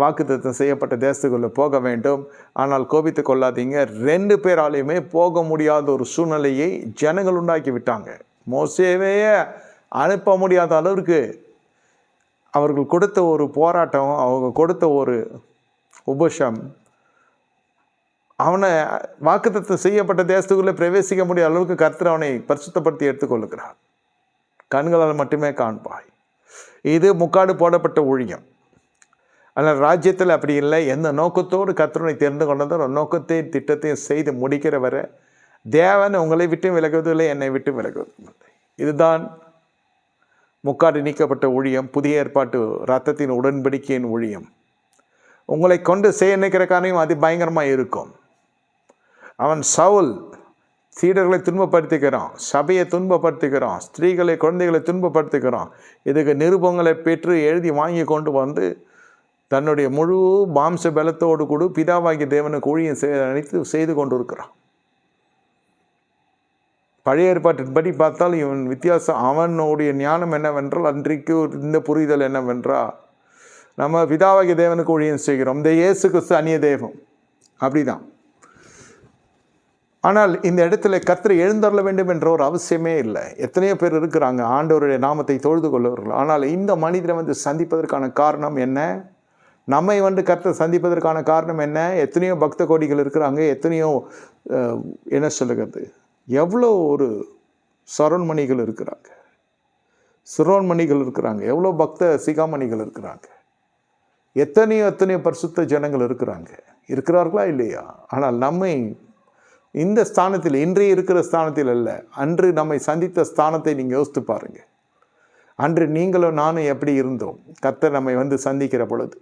வாக்குத்தத்தம் செய்யப்பட்ட தேசத்துக்குள்ளே போக வேண்டும். ஆனால் கோபித்து கொள்ளாதீங்க, 2 பேராலையுமே போக முடியாத ஒரு சூழ்நிலையை ஜனங்கள் உண்டாக்கி விட்டாங்க. மோசேவே அனுப்ப முடியாத அளவிற்கு அவர்கள் கொடுத்த ஒரு போராட்டம், அவங்க கொடுத்த ஒரு உபசம், அவனை வாக்குத்தத்தம் செய்யப்பட்ட தேசத்துக்குள்ளே பிரவேசிக்க முடியாத அளவுக்கு கர்த்தர் அவனை பரிசுத்தப்படுத்தி எடுத்துக்கொள்ளுகிறார். கண்களால் மட்டுமே காண்பாய். இது முக்காடு போடப்பட்ட ஊழியம். ஆனால் ராஜ்யத்தில் அப்படி இல்லை. எந்த நோக்கத்தோடு கர்த்தரை தெரிந்து கொண்டதோ அந்த நோக்கத்தையும் திட்டத்தையும் செய்து முடிக்கிற வரை தேவன் உங்களை விட்டு விலகுவதில்லை, என்னை விட்டு விலகுவதில்லை. இதுதான் முக்காடு நீக்கப்பட்ட ஊழியம், புதிய ஏற்பாட்டு இரத்தத்தின் உடன்படிக்கையின் ஊழியம். உங்களை கொண்டு செய்ய நினைக்கிற காரியம் அதி பயங்கரமாக இருக்கும். அவன் சவுல் சீடர்களை துன்பப்படுத்துகிறான், சபையை துன்பப்படுத்துகிறான், ஸ்திரீகளை குழந்தைகளை துன்பப்படுத்துகிறான். இதுக்கு நிருபங்களை பெற்று எழுதி வாங்கி கொண்டு வந்து தன்னுடைய முழு மாம்ச பலத்தோடு கூட பிதாவாகிய தேவனுக்கு ஊழியம் அனைத்து செய்து கொண்டு இருக்கிறான். பழைய ஏற்பாட்டின்படி பார்த்தால் இவன் வித்தியாசம். அவனுடைய ஞானம் என்னவென்றால், அன்றைக்கு இந்த புரிதல் என்னவென்றால், நம்ம பிதாவாகிய தேவனுக்கு ஊழியம் செய்கிறோம், இந்த இயேசு கிறிஸ்து அந்நிய தெய்வம், அப்படிதான். ஆனால் இந்த இடத்துல கர்த்தரை எழுந்தருள வேண்டும் என்ற ஒரு அவசியமே இல்லை. எத்தனையோ பேர் இருக்கிறாங்க ஆண்டவருடைய நாமத்தை தொழுது கொள்ளுவார்கள். ஆனால் இந்த மனிதனை வந்து சந்திப்பதற்கான காரணம் என்ன? நம்மை வந்து கர்த்தர் சந்திப்பதற்கான காரணம் என்ன? எத்தனையோ பக்த கோடிகள் இருக்கிறாங்க, எத்தனையோ என்ன சொல்லுகிறது, எவ்வளோ ஒரு சரோன்மணிகள் இருக்கிறாங்க, சிரோன்மணிகள் இருக்கிறாங்க, எவ்வளோ பக்த சிகாமணிகள் இருக்கிறாங்க, எத்தனையோ பரிசுத்த ஜனங்கள் இருக்கிறார்களா இல்லையா? ஆனால் நம்மை இந்த ஸ்தானத்தில், இன்றைய இருக்கிற ஸ்தானத்தில் அல்ல, அன்று நம்மை சந்தித்த ஸ்தானத்தை நீங்கள் யோசித்து பாருங்கள். அன்று நீங்களும் நானும் எப்படி இருந்தோம்? கர்த்தர் நம்மை வந்து சந்திக்கிற பொழுது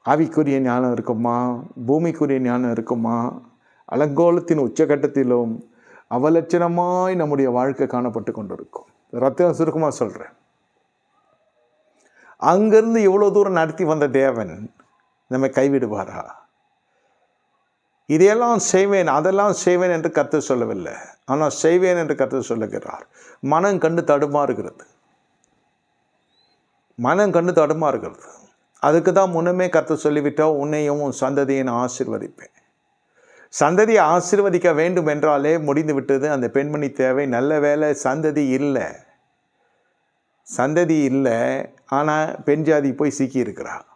ஆவிக்குரிய ஞானம் இருக்குமா? பூமிக்குரிய ஞானம் இருக்குமா? அலங்கோலத்தின் உச்சகட்டத்திலும் அவலட்சணமாய் நம்முடைய வாழ்க்கை காணப்பட்டு கொண்டிருக்கும். ரத்தம் சுருக்கமாக சொல்கிறேன். அங்கிருந்து எவ்வளோ தூரம் நடத்தி வந்த தேவன் நம்மை கைவிடுவாரா? இதையெல்லாம் செய்வேன், அதெல்லாம் செய்வேன் என்று கர்த்தர் சொல்லவில்லை. ஆனால் செய்வேன் என்று கர்த்தர் சொல்லுகிறார். மனம் கண்டு தடுமாறுகிறது. அதுக்கு தான் முன்னமே கர்த்தர் சொல்லிவிட்டால், உன்னையும் உன் சந்ததியை நான் ஆசீர்வதிப்பேன். சந்ததியை ஆசீர்வதிக்க வேண்டும் என்றாலே முடிந்து விட்டது. அந்த பெண்மணி தேவை. நல்ல வேலை சந்ததி இல்லை, ஆனால் பெண் ஜாதி போய் சிக்கி இருக்கிறார்.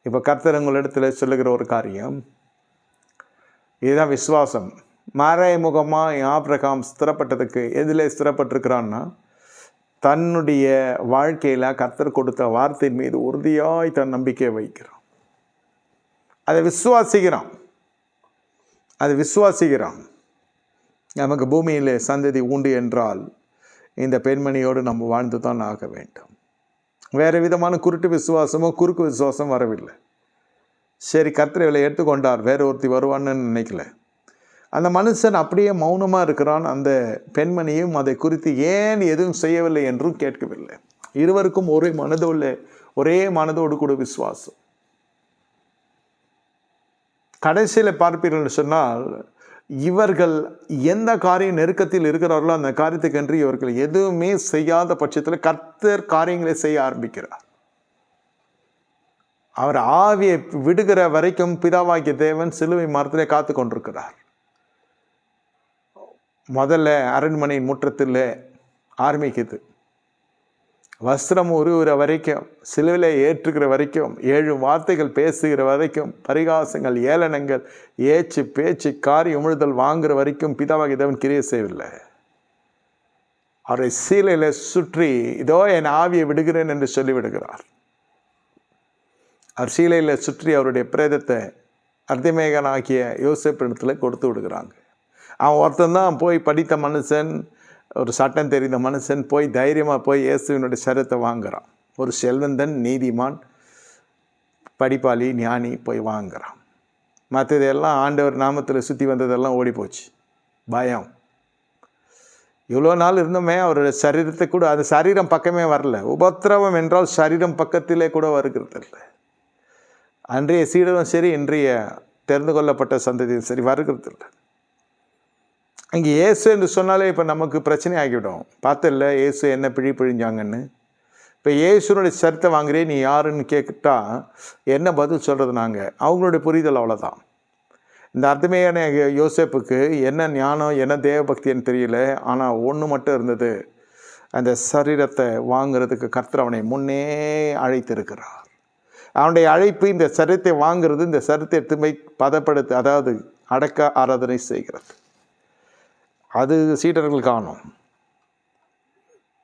இப்போ கர்த்தர் உங்களிடத்தில் சொல்லுகிற ஒரு காரியம் இதுதான், விசுவாசம். மறைமுகமாக ஆபிரகாம் ஸ்திரப்பட்டதுக்கு எதில் ஸ்திரப்பட்டிருக்கிறான்னா, தன்னுடைய வாழ்க்கையில் கர்த்தர் கொடுத்த வார்த்தையின் மீது உறுதியாய் தன் நம்பிக்கையை வைக்கிறான். அதை விசுவாசிக்கிறான். நமக்கு பூமியில் சந்ததி உண்டு என்றால் இந்த பெண்மணியோடு நம்ம வாழ்ந்து தான் ஆக வேண்டும். வேறு விதமான குருட்டு விசுவாசமோ குறுக்கு விசுவாசம் வரவில்லை. சரி, கர்த்தர் இவளை எடுத்துக்கொண்டார், வேறு ஒருத்தி வருவான்னு நினைக்கல. அந்த மனுஷன் அப்படியே மௌனமாக இருக்கிறான். அந்த பெண்மணியும் அதை குறித்து ஏன் எதுவும் செய்யவில்லை என்றும் கேட்கவில்லை. இருவருக்கும் ஒரே மனதோடு கூட விசுவாசம். கடைசியில் பார்ப்பீர்கள் சொன்னால், இவர்கள் எந்த காரியம் நெருக்கத்தில் இருக்கிறார்களோ அந்த காரியத்துக்கென்று இவர்கள் எதுவுமே செய்யாத பட்சத்தில் கர்த்தர் காரியங்களை செய்ய ஆரம்பிக்கிறார். அவர் ஆவியை விடுகிற வரைக்கும் பிதாவாகிய தேவன் சிலுவை மரத்திலே காத்து கொண்டிருக்கிறார். முதல்ல அரண்மனை முற்றத்தில் ஆரம்பிக்குது. வஸ்திரம் உருவுற வரைக்கும், சிலுவிலை ஏற்றுகிற வரைக்கும், 7 வார்த்தைகள் பேசுகிற வரைக்கும், பரிகாசங்கள், ஏளனங்கள், ஏச்சு பேச்சு, காரி உமிழ்தல் வாங்குற வரைக்கும் பிதாவாகிய தேவன் கிரியை செய்யவில்லை. அவரை சீலையில் சுற்றி இதோ என் ஆவியை விடுகிறேன் என்று சொல்லிவிடுகிறார். அவர் சீலையில் சுற்றி அவருடைய பிரேதத்தை அர்த்தமேகனாகிய யோசேப்பிடத்தில் கொடுத்து விடுகிறாங்க. அவன் ஒருத்தந்தான் போய் படித்த மனுஷன், ஒரு சட்டம் தெரிந்த மனுஷன் போய் தைரியமாக போய் இயேசுவினுடைய சரத்தை வாங்குகிறான். ஒரு செல்வந்தன், நீதிமான், படிப்பாளி, ஞானி போய் வாங்குகிறான். மற்றதெல்லாம் ஆண்டவர் நாமத்தில் சுற்றி வந்ததெல்லாம் ஓடி போச்சு. பயம். இவ்வளோ நாள் இருந்தோமே, அவருடைய சரீரத்தை கூட, அது சரீரம் பக்கமே வரல. உபத்திரவம் என்றால் சரீரம் பக்கத்திலே கூட வருகிறது இல்லை. அன்றைய சீடரும் சரி, இன்றைய தெரிந்து கொள்ளப்பட்ட சந்ததியும் சரி வருகிறது இல்லை. அங்கே இயேசு என்று சொன்னாலே இப்போ நமக்கு பிரச்சனை ஆகிவிடும். பார்த்தல இயேசு என்ன பிழிஞ்சாங்கன்னு. இப்போ இயேசுனுடைய சரித்தை வாங்குறே நீ யாருன்னு கேட்டா என்ன பதில் சொல்கிறது? நாங்கள் அவங்களுடைய புரிதல் அவ்வளோதான். இந்த அர்த்தமேயான யோசேப்புக்கு என்ன ஞானம், என்ன தேவபக்தின்னு தெரியல. ஆனால் ஒன்று மட்டும் இருந்தது, அந்த சரீரத்தை வாங்கிறதுக்கு கர்த்தர் அவனை முன்னே அழைத்திருக்கிறார். அவனுடைய அழைப்பு இந்த சரீரத்தை வாங்கிறது, இந்த சரீரத்தை எடுத்துமை பதப்படுத்து, அதாவது அடக்க ஆராதனை செய்கிறது. அது சீடர்கள் காணும்.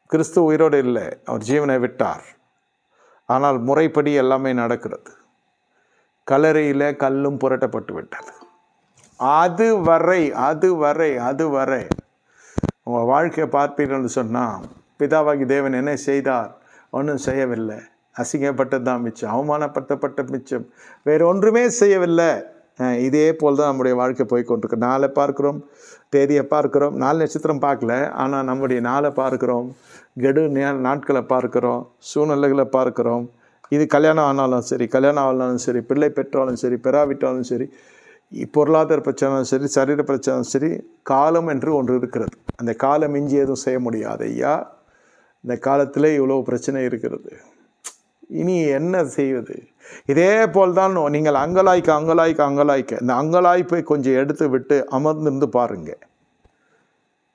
கிறிஸ்து உயிரோடு இல்லை, அவர் ஜீவனை விட்டார். ஆனால் முறைப்படி எல்லாமே நடக்கிறது. கல்லறையில் கல்லும் புரட்டப்பட்டு விட்டது. அதுவரை உங்கள் வாழ்க்கையை பார்ப்பீர்கள்னு சொன்னால், பிதாவாகி தேவன் என்ன செய்தார்? ஒன்றும் செய்யவில்லை. அசிங்கப்பட்டது தான் மிச்சம், அவமானப்படுத்தப்பட்ட மிச்சம், வேறு ஒன்றுமே செய்யவில்லை. இதே போல் தான் நம்முடைய வாழ்க்கை போய் கொண்டிருக்கு. நாளை பார்க்குறோம், தேதியை பார்க்குறோம், 4 நட்சத்திரம் பார்க்கல, ஆனால் நம்முடைய நாளை பார்க்குறோம், கெடு நாட்களை பார்க்குறோம், சூழ்நிலைகளை பார்க்குறோம். இது கல்யாணம் ஆனாலும் சரி, கல்யாணம் ஆனாலும் சரி, பிள்ளை பெற்றாலும் சரி, பெறாவிட்டாலும் சரி, பொருளாதார பிரச்சனையும் சரி, சரீர பிரச்சனையும் சரி, காலம் என்று ஒன்று இருக்கிறது. அந்த காலம் மிஞ்சி எதுவும் செய்ய முடியாது. ஐயா, இந்த காலத்தில் இவ்வளோ பிரச்சனை இருக்கிறது, இனி என்ன செய்வது? இதே போல்தான் நீங்கள் அங்கலாய்க்க இந்த அங்கலாய்ப்பை கொஞ்சம் எடுத்து விட்டு அமர்ந்திருந்து பாருங்க.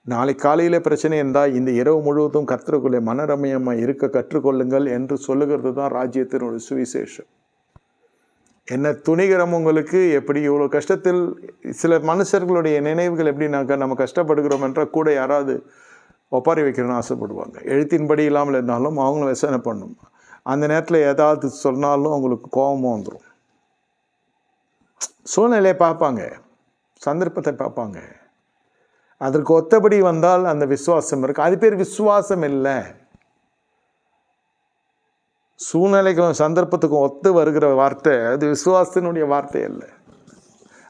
நாளை காலையில் பிரச்சனை இருந்தால் இந்த இரவு முழுவதும் கர்த்தருக்குள்ளே மனரமயமாக இருக்க கற்றுக்கொள்ளுங்கள் என்று சொல்லுகிறது தான் ராஜ்யத்தினுடைய சுவிசேஷம். என்ன துணிகரம் உங்களுக்கு? எப்படி இவ்வளோ கஷ்டத்தில் சில மனுஷர்களுடைய நினைவுகள் எப்படின்னாக்கா, நம்ம கஷ்டப்படுகிறோம் என்றால் கூட யாராவது ஒப்பாரி வைக்கணும்னு ஆசைப்படுவாங்க. எழுத்தின்படி இல்லாமல் இருந்தாலும் அவங்களும் விசனை பண்ணும். அந்த நேரத்தில் ஏதாவது சொன்னாலும் அவங்களுக்கு கோபமும் வந்துடும். சூழ்நிலையை பார்ப்பாங்க, சந்தர்ப்பத்தை பார்ப்பாங்க. அதற்கு ஒத்தபடி வந்தால் அந்த விசுவாசம் இருக்கு. அது பேர் விசுவாசம் இல்லை. சூழ்நிலைக்கும் சந்தர்ப்பத்துக்கும் ஒத்து வருகிற வார்த்தை அது விசுவாசத்தினுடைய வார்த்தை இல்லை.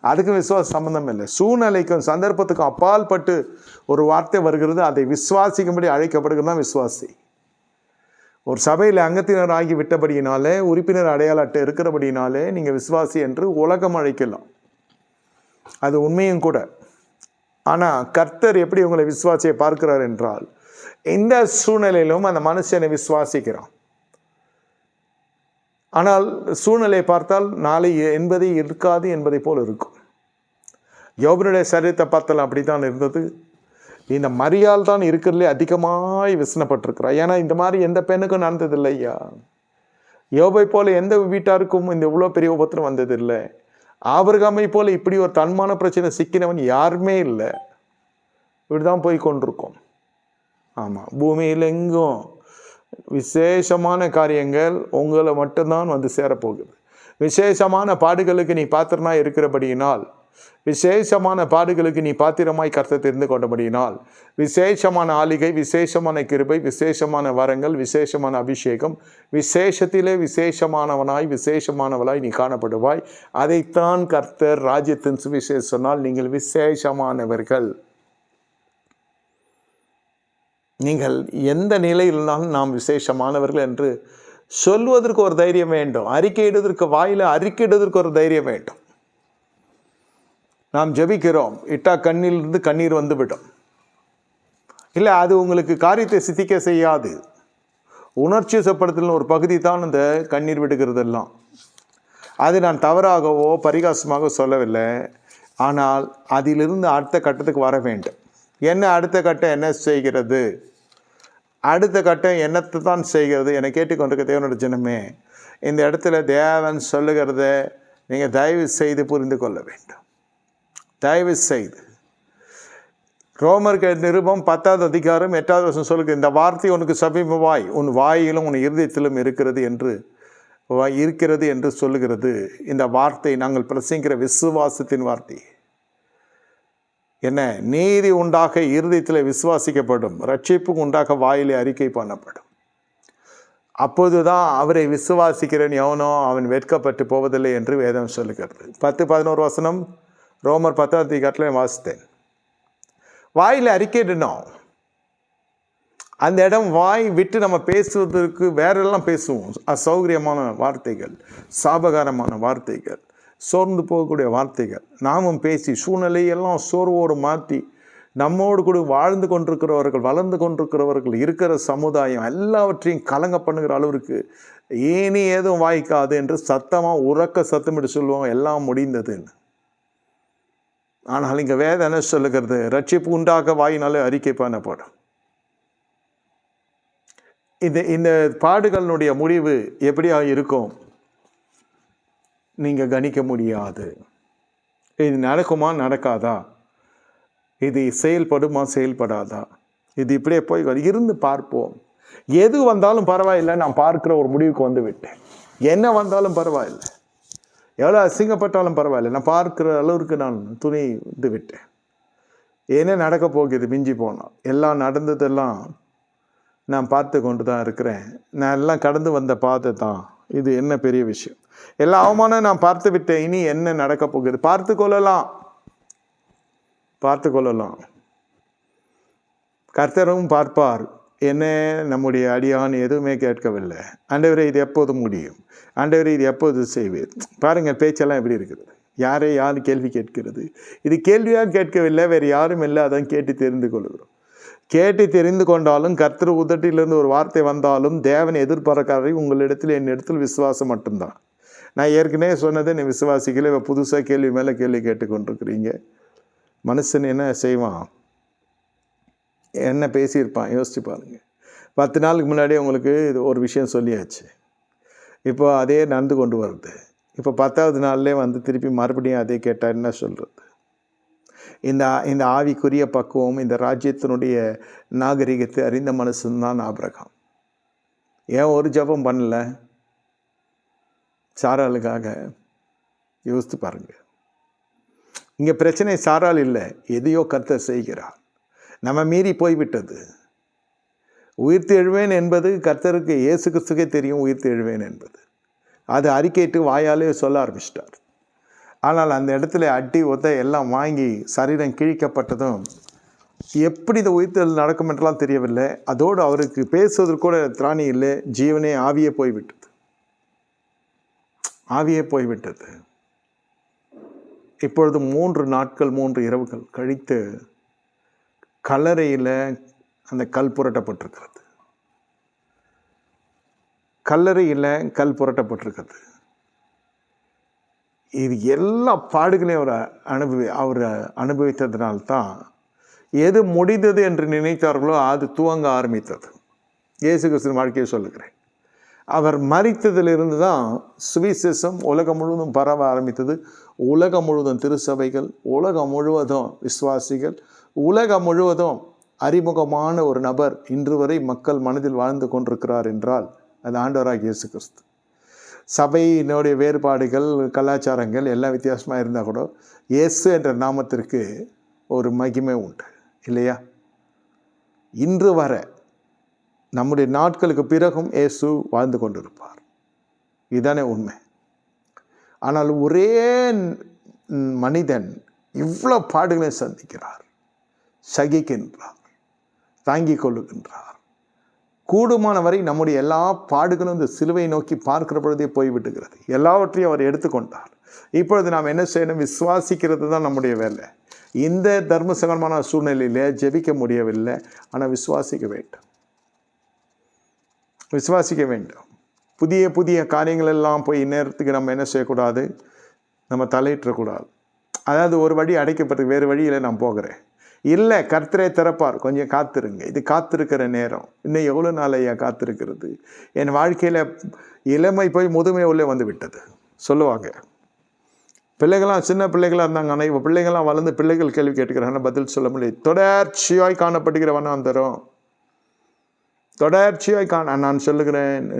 அதுக்கும் விசுவாச சம்பந்தம் இல்லை. சூழ்நிலைக்கும் சந்தர்ப்பத்துக்கும் அப்பால் பட்டு ஒரு வார்த்தை வருகிறது, அதை விசுவாசிக்கும்படி அழைக்கப்படுகிறது தான் விசுவாசி. ஒரு சபையில் அங்கத்தினர் ஆகி விட்டபடியினாலே, உறுப்பினர் அடையாள அட்டை இருக்கிறபடினாலே நீங்கள் விசுவாசி என்று உலகம் அழைக்கலாம். அது உண்மையும் கூட. ஆனால் கர்த்தர் எப்படி உங்களை விசுவாசியை பார்க்கிறார் என்றால், இந்த சூழ்நிலையிலும் அந்த மனுஷனை விசுவாசிக்கிறான். ஆனால் சூழ்நிலையை பார்த்தால் நாளை என்பதை இருக்காது என்பதை போல் இருக்கும். யோபனுடைய சரீரத்தை பார்த்தால் அப்படி தான் இருந்தது. இந்த மரியாள் தான் இருக்கிறதுலே அதிகமாய் விசனப்பட்டிருக்கிறார். ஏன்னா இந்த மாதிரி எந்த பெண்ணுக்கும் நடந்ததில்லை ஐயா. யோபை போல எந்த வீட்டாருக்கும் இந்த இவ்வளோ பெரிய உபத்திரம் வந்ததில்லை. ஆபிரகாமை போல இப்படி ஒரு தன்மான பிரச்சனை சிக்கினவன் யாருமே இல்லை. இப்படிதான் போய் கொண்டிருக்கோம். ஆமாம், பூமியில் எங்கும் விசேஷமான காரியங்கள் உங்களை மட்டும்தான் வந்து சேரப்போகுது. விசேஷமான பாடுகளுக்கு நீ பாத்திரனா இருக்கிறபடியினால், விசேஷமான பாடுகளுக்கு நீ பாத்திரமாய் கர்த்தர் தெரிந்து கொண்டபடியினால், விசேஷமான ஆளிகை, விசேஷமான கிருபை, விசேஷமான வரங்கள், விசேஷமான அபிஷேகம், விசேஷத்திலே விசேஷமானவனாய் விசேஷமானவளாய் நீ காணப்படுவாய். அதைத்தான் கர்த்தர் ராஜ்யத்தின் சுவிசேஷம் சொன்னால், நீங்கள் விசேஷமானவர்கள். நீங்கள் எந்த நிலையில் இருந்தாலும் நாம் விசேஷமானவர்கள் என்று சொல்வதற்கு ஒரு தைரியம் வேண்டும். அறிக்கையிடுவதற்கு வாயில அறிக்கையிடுவதற்கு ஒரு தைரியம் வேண்டும். நாம் ஜெபிக்கிறோம், இட்டா கண்ணிலிருந்து கண்ணீர் வந்துவிடும். இல்லை, அது உங்களுக்கு காரியத்தை சித்திக்க செய்யாது. உணர்ச்சி வசப்படுத்தலின் ஒரு பகுதி தான் இந்த கண்ணீர் விடுகிறதெல்லாம். அது நான் தவறாகவோ பரிகாசமாக சொல்லவில்லை. ஆனால் அதிலிருந்து அடுத்த கட்டத்துக்கு வர வேண்டும். என்ன அடுத்த கட்டம் என்ன செய்கிறது? அடுத்த கட்டம் என்னத்தை தான் செய்கிறது என கேட்டுக்கொண்டிருக்க தேவனோட ஜனமே, இந்த இடத்துல தேவன் சொல்லுகிறத நீங்கள் தயவு செய்து புரிந்து கொள்ள வேண்டும். தயவு செய்து ரோமர் நிருபம் 10வது அதிகாரம் 8வது வசனம் சொல்லுங்க, இந்த வார்த்தை உனக்கு சமீபமாய் உன் வாயிலும் உன் இருதயத்திலும் இருக்கிறது என்று சொல்லுகிறது. இந்த வார்த்தை நாங்கள் பிரசங்கிக்கிற விசுவாசத்தின் வார்த்தை. என்ன? நீதி உண்டாக இருதயத்தில் விசுவாசிக்கப்படும், ரட்சிப்பு உண்டாக வாயிலே அறிக்கை பண்ணப்படும். அப்போதுதான் அவரை விசுவாசிக்கிறேன் எவனோ அவன் வெட்கப்பட்டு போவதில்லை என்று வேதம் சொல்லுகிறது. 10-11 வசனம் ரோமர் 10வது அதிகாரத்தில் வாசித்தேன். வாயில் அறிக்கையிடணும். அந்த இடம் வாய் விட்டு நம்ம பேசுவதற்கு வேறெல்லாம் பேசுவோம். அசௌகரியமான வார்த்தைகள், சாபகாரமான வார்த்தைகள், சோர்ந்து போகக்கூடிய வார்த்தைகள் நாமும் பேசி சூழ்நிலையெல்லாம் சோர்வோடு மாற்றி நம்மோடு கூட வாழ்ந்து கொண்டிருக்கிறவர்கள், வளர்ந்து கொண்டிருக்கிறவர்கள், இருக்கிற சமுதாயம் எல்லாவற்றையும் கலங்க பண்ணுகிற அளவிற்கு ஏனி ஏதும் வாய்க்காது என்று சத்தமாக உறக்க சத்தமிட்டு சொல்லுவோம், எல்லாம் முடிந்ததுன்னு. ஆனால் இங்கே வேதம் என்ன சொல்லுகிறது? ரட்சிப்பு உண்டாக வாயினாலே அறிக்கை பண்ணப்படும். இந்த பாடுகளினுடைய முடிவு எப்படியா இருக்கும் நீங்கள் கணிக்க முடியாது. இது நடக்குமா நடக்காதா? இது செயல்படுமா செயல்படாதா? இது இப்படியே போய் இருந்து பார்ப்போம். எது வந்தாலும் பரவாயில்லை, நான் பார்க்குற ஒரு முடிவுக்கு வந்து விட்டேன். என்ன வந்தாலும் பரவாயில்லை, எவ்வளோ அசிங்கப்பட்டாலும் பரவாயில்லை, நான் பார்க்குற அளவுக்கு நான் துணி இது விட்டேன். என்ன நடக்க போகுது? மிஞ்சி போனோம். எல்லாம் நடந்ததெல்லாம் நான் பார்த்து கொண்டு தான் இருக்கிறேன். நான் எல்லாம் கடந்து வந்த பாதை தான் இது. என்ன பெரிய விஷயம்? எல்லா அவமானம் நான் பார்த்து விட்டேன். இனி என்ன நடக்க போகுது? பார்த்து கொள்ளலாம். கர்த்தரும் பார்ப்பார். என்ன நம்முடைய அடியான் எதுவுமே கேட்கவில்லை. ஆண்டவரே இது எப்போது முடியும்? ஆண்டவரே இது எப்போது செய்வீர்? பாருங்கள், பேச்செல்லாம் எப்படி இருக்கிறது. யார் கேள்வி கேட்கிறது? இது கேள்வியாக கேட்கவில்லை, வேறு யாரும் இல்லை. அதான் கேட்டு தெரிந்து கொள்கிறோம். கேட்டு தெரிந்து கொண்டாலும் கர்த்தர் உதட்டிலிருந்து ஒரு வார்த்தை வந்தாலும் தேவன் எதிர்பார்க்காதவை உங்களிடத்தில் என்னிடத்தில் விசுவாசம் மட்டும்தான். நான் ஏற்கனவே சொன்னதை நீ விசுவாசிக்கல, புதுசாக கேள்வி மேலே கேள்வி கேட்டுக்கொண்டிருக்கிறீங்க. மனுஷன் என்ன செய்வான், என்ன பேசியிருப்பான் யோசிச்சு பாருங்கள். 10 நாளுக்கு முன்னாடியே உங்களுக்கு இது ஒரு விஷயம் சொல்லியாச்சு. இப்போ அதே நடந்து கொண்டு வருது. இப்போ 10வது நாள்லேயே வந்து திருப்பி மறுபடியும் அதே கேட்டால் என்ன சொல்கிறது? இந்த ஆவிக்குரிய பக்குவம், இந்த ராஜ்யத்தினுடைய நாகரிகத்தை அறிந்த மனுஷன்தான் ஆபிரகாம். ஏன் ஒரு ஜபம் பண்ணல சாராளுக்காக? யோசித்து பாருங்க. இங்கே பிரச்சனை சாராள் இல்லை, எதையோ கர்த்தர் செய்கிறார். நம்ம மீறி போய்விட்டது. உயிர்த்து எழுவேன் என்பது கர்த்தருக்கு, இயேசு கிறிஸ்துக்கே தெரியும் உயிர்த்து எழுவேன் என்பது. அது அறிக்கையிட்டு வாயாலே சொல்ல ஆரம்பிச்சிட்டார். ஆனால் அந்த இடத்துல அடி ஒத்த எல்லாம் வாங்கி சரீரம் கிழிக்கப்பட்டதும் எப்படி இந்த உயிர்த்தெழுதல் நடக்கும் என்றெல்லாம் தெரியவில்லை. அதோடு அவருக்கு பேசுவதற்கு கூட திராணி இல்லை. ஜீவனே ஆவியே போய்விட்டது. இப்பொழுது 3 நாட்கள் 3 இரவுகள் கழித்து கல்லறையில் அந்த கல் புரட்டப்பட்டிருக்கிறது. இது எல்லா பாடுகளையும் அவர் அனுபவித்ததினால்தான் எது முடிந்தது என்று நினைத்தார்களோ அது துவங்க ஆரம்பித்தது. இயேசு கிறிஸ்துவின் வாழ்க்கையை சொல்லுகிறேன். அவர் மரித்ததிலிருந்து தான் சுவிசேஷம் உலகம் முழுவதும் பரவ ஆரம்பித்தது. உலகம் முழுவதும் திருச்சபைகள், உலகம் முழுவதும் விசுவாசிகள், உலகம் முழுவதும் அறிமுகமான ஒரு நபர் இன்று வரை மக்கள் மனதில் வாழ்ந்து கொண்டிருக்கிறார் என்றால் அது ஆண்டவராகிய இயேசு கிறிஸ்து. சபையினுடைய வேறுபாடுகள், கலாச்சாரங்கள் எல்லாம் வித்தியாசமாக இருந்தால் கூட இயேசு என்ற நாமத்திற்கு ஒரு மகிமை உண்டு இல்லையா? இன்று வர நம்முடைய நாட்களுக்கு பிறகும் இயேசு வாழ்ந்து கொண்டிருப்பார். இதுதானே உண்மை. ஆனால் ஒரே மனிதன் இவ்வளோ பாடுகளை சந்திக்கிறார், சகிக்கின்றார், தாங்கிக் கொள்ளுகின்றார். கூடுமான வரை நம்முடைய எல்லா பாடுகளும் இந்த சிலுவை நோக்கி பார்க்கிற பொழுதே போய்விட்டுகிறது. எல்லாவற்றையும் அவர் எடுத்துக்கொண்டார். இப்பொழுது நாம் என்ன செய்யணும்? விசுவாசிக்கிறது தான் நம்முடைய வேலை. இந்த தர்மசங்கரமான சூழ்நிலையில் ஜெபிக்க முடியவில்லை, ஆனால் விசுவாசிக்க வேண்டும். விசுவாசிக்க வேண்டும். புதிய புதிய காரியங்கள் எல்லாம் போய் இந்நேரத்துக்கு நம்ம என்ன செய்யக்கூடாது? நம்ம தலையிட்டக்கூடாது. அதாவது ஒரு வழி அடைக்கப்பட்டு வேறு வழியில் நான் போகிறேன், இல்லை கர்த்தரே திறப்பார், கொஞ்சம் காத்திருங்க. இது காத்திருக்கிற நேரம். இன்னும் எவ்வளோ நாள் ஐயா காத்திருக்கிறது? என் வாழ்க்கையில் இளமை போய் முதுமை உள்ளே வந்து விட்டது சொல்லுவாங்க. பிள்ளைகளாம் சின்ன பிள்ளைகளாக இருந்தாங்க, ஆனால் இப்போ பிள்ளைகள்லாம் வளர்ந்து பிள்ளைகள் கேள்வி கேட்டுக்கிறாங்க, பதில் சொல்ல முடியாது. தொடர்ச்சியாய் காணப்படுகிற வனாந்தரம், தொடர்ச்சியாய் நான் சொல்லுகிறேன்,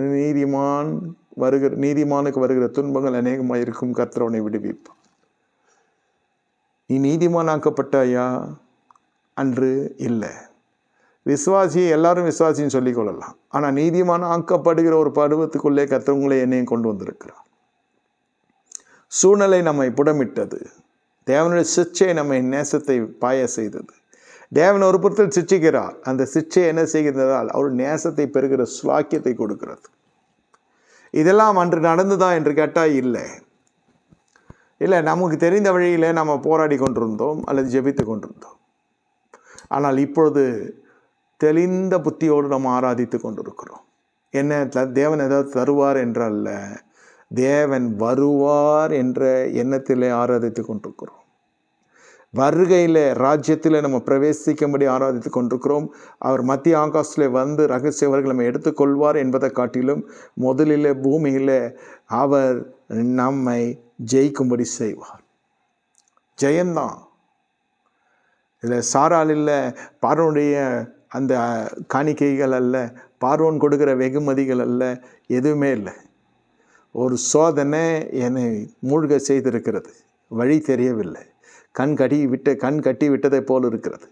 நீதிமானுக்கு வருகிற துன்பங்கள் அநேகமாக இருக்கும், கர்த்தர் அவனை விடுவிப்பான். நீ நீதிமானாக்கப்பட்ட ஐயா அன்று இல்லை. விசுவாசியை எல்லாரும் விசுவாசின்னு சொல்லிக் கொள்ளலாம், ஆனால் நீதிமான ஆக்கப்படுகிற ஒரு பருவத்துக்குள்ளே கர்த்தர் உங்களை என்னையும் கொண்டு வந்திருக்கிறார். சூழ்நிலை நம்மை புடமிட்டது. தேவனுடைய சிச்சை நம்மை நேசத்தை பாய செய்தது. தேவன் ஒரு புறத்தில் சிச்சிக்கிறார். அந்த சிச்சை என்ன செய்கிறதால் அவர் நேசத்தை பெறுகிற சுலாக்கியத்தை கொடுக்கிறது. இதெல்லாம் அன்று நடந்துதா என்று கேட்டால் இல்லை. இல்லை, நமக்கு தெரிந்த வழியில் நம்ம போராடி கொண்டிருந்தோம் அல்லது ஜெபித்து கொண்டிருந்தோம். ஆனால் இப்பொழுது தெளிந்த புத்தியோடு நம்ம ஆராதித்து கொண்டிருக்கிறோம். என்ன, தேவன் ஏதாவது தருவார் என்றல்ல, தேவன் வருவார் என்ற எண்ணத்திலே ஆராதித்து கொண்டிருக்கிறோம். வருகையில் ராஜ்யத்தில் நம்ம பிரவேசிக்கும்படி ஆராதித்து கொண்டிருக்கிறோம். அவர் மத்திய ஆகாசத்தில் வந்து ரகசியவர்கள் நம்ம எடுத்துக்கொள்வார் என்பதை காட்டிலும் முதலில் பூமியில் அவர் நம்மை ஜெயிக்கும்படி செய்வார். ஜெயந்தான் இதில் சாரால் இல்லை, பார்வோனுடைய அந்த காணிக்கைகள் அல்ல, பார்வோன் கொடுக்குற வெகுமதிகள் அல்ல, எதுவுமே இல்லை. ஒரு சோதனை என்னை மூழ்க செய்திருக்கிறது. வழி தெரியவில்லை. கண் கட்டி விட்டதை போல் இருக்கிறது.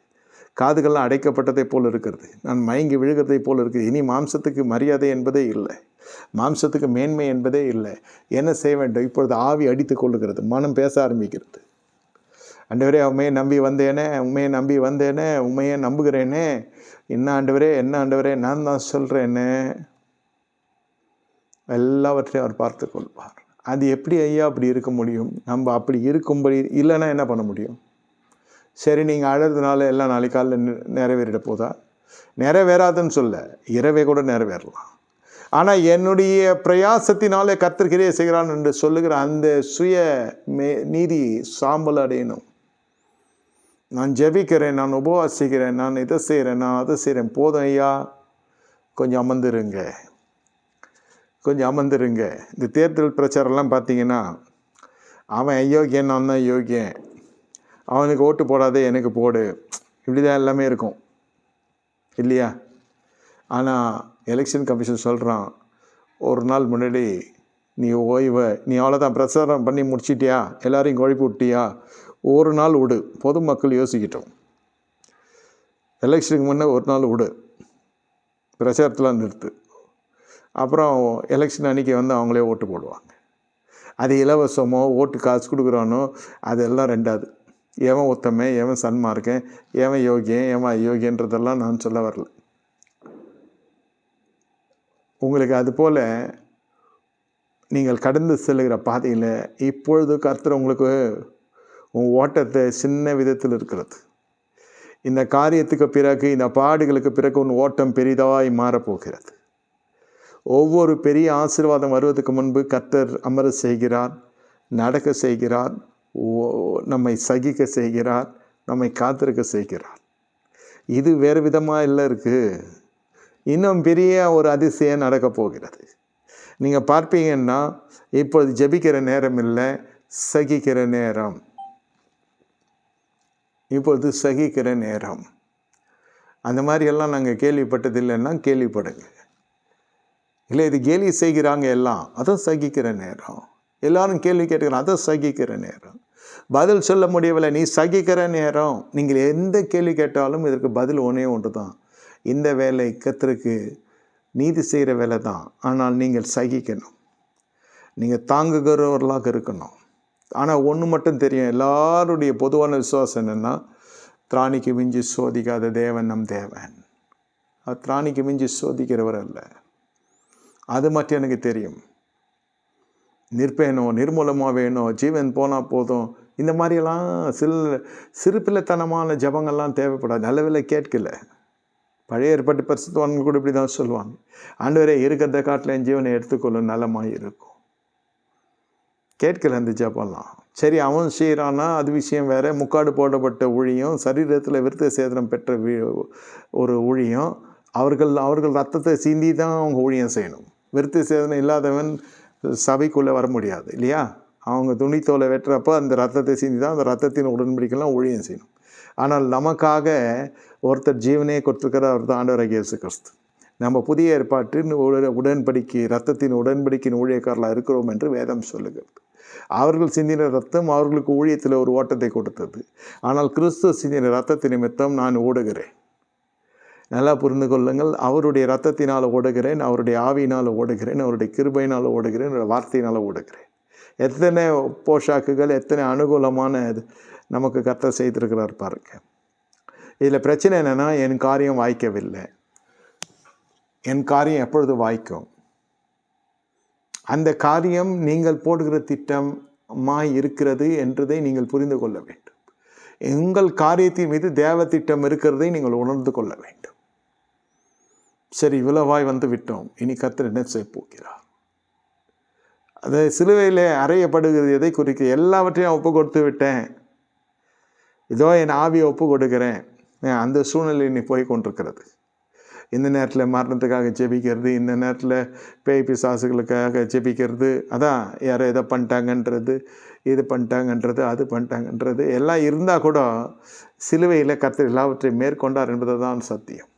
காதுகள்லாம் அடைக்கப்பட்டதை போல் இருக்கிறது. நான் மயங்கி விழுகிறதை போல் இருக்குது. இனி மாம்சத்துக்கு மரியாதை என்பதே இல்லை, மாம்சத்துக்கு மேன்மை என்பதே இல்லை. என்ன செய்ய வேண்டும்? இப்பொழுது ஆவி அடித்து கொள்ளுகிறது, மனம் பேச ஆரம்பிக்கிறது. ஆண்டவரே, உண்மையை நம்பி வந்தேனே, உண்மையை நம்புகிறேனே, என்ன ஆண்டவரே நான் தான் சொல்கிறேன்னு எல்லாவற்றையும் அவர் பார்த்து கொள்வார். அது எப்படி ஐயா அப்படி இருக்க முடியும்? நம்ம அப்படி இருக்கும்படி இல்லைன்னா என்ன பண்ண முடியும்? சரி, நீங்கள் அழறதுனால எல்லாம் நாளைக்கு காலையில் நிறைவேறிட போதா? நிறைவேறாதுன்னு சொல்ல, இரவே கூட நிறைவேறலாம். ஆனால் என்னுடைய பிரயாசத்தினாலே கர்த்தர் கிரியை செய்கிறான் என்று சொல்லுகிற அந்த சுய நீதி சாம்பல் அடையணும். நான் ஜெபிக்கிறேன், நான் உபவாசிக்கிறேன், நான் இதை செய்கிறேன், நான் அதை செய்கிறேன், போதும் ஐயா, கொஞ்சம் அமர்ந்துருங்க. இந்த தேர்தல் பிரச்சாரம்லாம் பார்த்தீங்கன்னா, அவன் அயோக்கியன், நான் தான் யோக்கியன், அவனுக்கு ஓட்டு போடாதே எனக்கு போடு, இப்படி தான் எல்லாமே இருக்கும் இல்லையா? ஆனால் எலெக்ஷன் கமிஷன் சொல்கிறான், ஒரு நாள் முன்னாடி நீ அவ்வளோதான் பிரச்சாரம் பண்ணி முடிச்சிட்டியா, எல்லாரையும் குழப்பி விட்டியா, ஒரு நாள் விடு, பொதுமக்கள் யோசிக்கிட்டோம். எலெக்ஷனுக்கு முன்னே ஒரு நாள் விடு, பிரச்சாரத்தில் நிறுத்து, அப்புறம் எலெக்ஷன் அன்றைக்கி வந்து அவங்களே ஓட்டு போடுவாங்க. அது இலவசமோ ஓட்டு காசு கொடுக்குறானோ அதெல்லாம் ரெண்டாவது. எவன் உத்தமன், எவன் சன்மார்க்கன், எவன் யோகியன், எவன் அயோக்கியன்றதெல்லாம் நான் சொல்ல வரல. உங்களுக்கு அதுபோல் நீங்கள் கடந்து செல்லுகிற பாதையில் இப்பொழுது கர்த்தர் உங்களுக்கு உன் ஓட்டத்தை சின்ன விதத்தில் இருக்கிறது. இந்த காரியத்துக்கு பிறகு, இந்த பாடுகளுக்கு பிறகு உன் ஓட்டம் பெரிதாய் மாறப்போகிறது. ஒவ்வொரு பெரிய ஆசீர்வாதம் வருவதற்கு முன்பு கர்த்தர் அமர செய்கிறார், நடக்க செய்கிறார், நம்மை சகிக்க செய்கிறார், நம்மை காத்திருக்க செய்கிறார். இது வேறு விதமாக இல்லை இருக்குது. இன்னும் பெரிய ஒரு அதிசயம் நடக்க போகிறது. நீங்கள் பார்ப்பீங்கன்னா, இப்பொழுது ஜெபிக்கிற நேரம் இல்லை, சகிக்கிற நேரம். இப்பொழுது சகிக்கிற நேரம். அந்த மாதிரியெல்லாம் நாங்கள் கேள்விப்பட்டதில்லைன்னா கேள்விப்படுங்க. இல்லை, இது கேலி செய்கிறாங்க எல்லாம், அதான் சகிக்கிற நேரம். எல்லாரும் கேள்வி கேட்டுக்கிறாங்க, அதான் சகிக்கிற நேரம். பதில் சொல்ல முடியவில்லை, நீ சகிக்கிற நேரம். நீங்கள் எந்த கேள்வி கேட்டாலும் இதற்கு பதில் ஒன்று தான். இந்த வேலை கர்த்தருக்கு நீதி செய்கிற வேலை தான். ஆனால் நீங்கள் சகிக்கணும், நீங்கள் தாங்குகிறவர்களாக இருக்கணும். ஆனால் ஒன்று மட்டும் தெரியும், எல்லாருடைய பொதுவான விசுவாசம் என்னென்னா, திராணிக்கு மிஞ்சி சோதிக்காத தேவன் நம் தேவன். திராணிக்கு மிஞ்சி சோதிக்கிறவர் அல்ல. அது மட்டும் எனக்கு தெரியும். நிற்பேனோ நிர்மூலமாவேனோ ஜீவன் போனால் போதும், இந்த மாதிரியெல்லாம் சிறுபிள்ளைத்தனமான ஜபங்கள்லாம் தேவைப்படாது. நல்லவேளை கேட்கல. பழைய ஏற்பாட்டு பரிசுத்தவான்கள் கூட இப்படி தான் சொல்லுவாங்க, ஆண்டவரே இருக்கிறத காட்டில் என் ஜீவனை எடுத்துக்கொள்ளும், நலமாக இருக்கும். கேட்கல அந்த ஜபம்லாம். சரி, அவன் செய்கிறான்னா அது விஷயம் வேறு. முக்காடு போடப்பட்ட ஊழியம், சரீரத்தில் விருத்த சேதனம் பெற்ற ஒரு ஊழியம். அவர்கள் ரத்தத்தை சிந்தி தான் அவங்க ஊழியம் செய்யணும். விருத்த சேதனம் இல்லாதவன் சபைக்குள்ளே வர முடியாது இல்லையா? அவங்க துணித்தோலை வெட்டுறப்போ அந்த ரத்தத்தை சிந்தி தான் அந்த ரத்தத்தின் உடன்படிக்கைலாம் ஊழியம் செய்யணும். ஆனால் நமக்காக ஒருத்தர் ஜீவனையே கொடுத்துருக்கிற அவர் தான் ஆண்டவராகிய இயேசு கிறிஸ்து. நம்ம புதிய ஏற்பாட்டின் உடன்படிக்கை, ரத்தத்தின் உடன்படிக்கையின் ஊழியக்காரர்களாக இருக்கிறோம் என்று வேதம் சொல்லுகிறது. அவர்கள் சிந்தின ரத்தம் அவர்களுக்கு ஊழியத்தில் ஒரு ஓட்டத்தை கொடுத்தது. ஆனால் கிறிஸ்து சிந்தின ரத்தத்தின் நிமித்தம் நான் ஓடுகிறேன். நல்லா புரிந்து கொள்ளுங்கள். அவருடைய ரத்தத்தினால் ஓடுகிறேன், அவருடைய ஆவியினால் ஓடுகிறேன், அவருடைய கிருபையினால் ஓடுகிறேன், அவருடைய வார்த்தையினால் ஓடுகிறேன். எத்தனை போஷாக்குகள், எத்தனை அனுகூலமான நமக்கு கர்த்தர் செய்திருக்கிறார் பாருங்க. இதில் பிரச்சனை என்னென்னா, என் காரியம் வாய்க்கவில்லை. என் காரியம் எப்பொழுது வாய்க்கும்? அந்த காரியம் நீங்கள் போடுகிற திட்டமாய் இருக்கிறது என்றதை நீங்கள் புரிந்து கொள்ள வேண்டும். உங்கள் காரியத்தின் மீது தேவ திட்டம் இருக்கிறதை நீங்கள் உணர்ந்து கொள்ள வேண்டும். சரி, இவ்வளவாய் வந்து விட்டோம், இனி கர்த்தர் என்ன செய்ய போகிறார்? அது சிலுவையில் அறையப்படுகிறது எதை குறிக்க? எல்லாவற்றையும் ஒப்பு கொடுத்து விட்டேன், இதோ என் ஆவியை ஒப்பு கொடுக்கிறேன். அந்த சூழ்நிலை நீ போய் கொண்டிருக்கிறது. இந்த நேரத்தில் மரணத்துக்காக ஜெபிக்கிறது, இந்த நேரத்தில் பேய் பிசாசுகளுக்காக ஜெபிக்கிறது, அதான் யாரோ எதை பண்ணிட்டாங்கன்றது, இது பண்ணிட்டாங்கன்றது, அது பண்ணிட்டாங்கன்றது எல்லாம் இருந்தால் கூட சிலுவையில் கர்த்தர் எல்லாவற்றையும் மேற்கொண்டார் என்பது தான் சத்தியம்.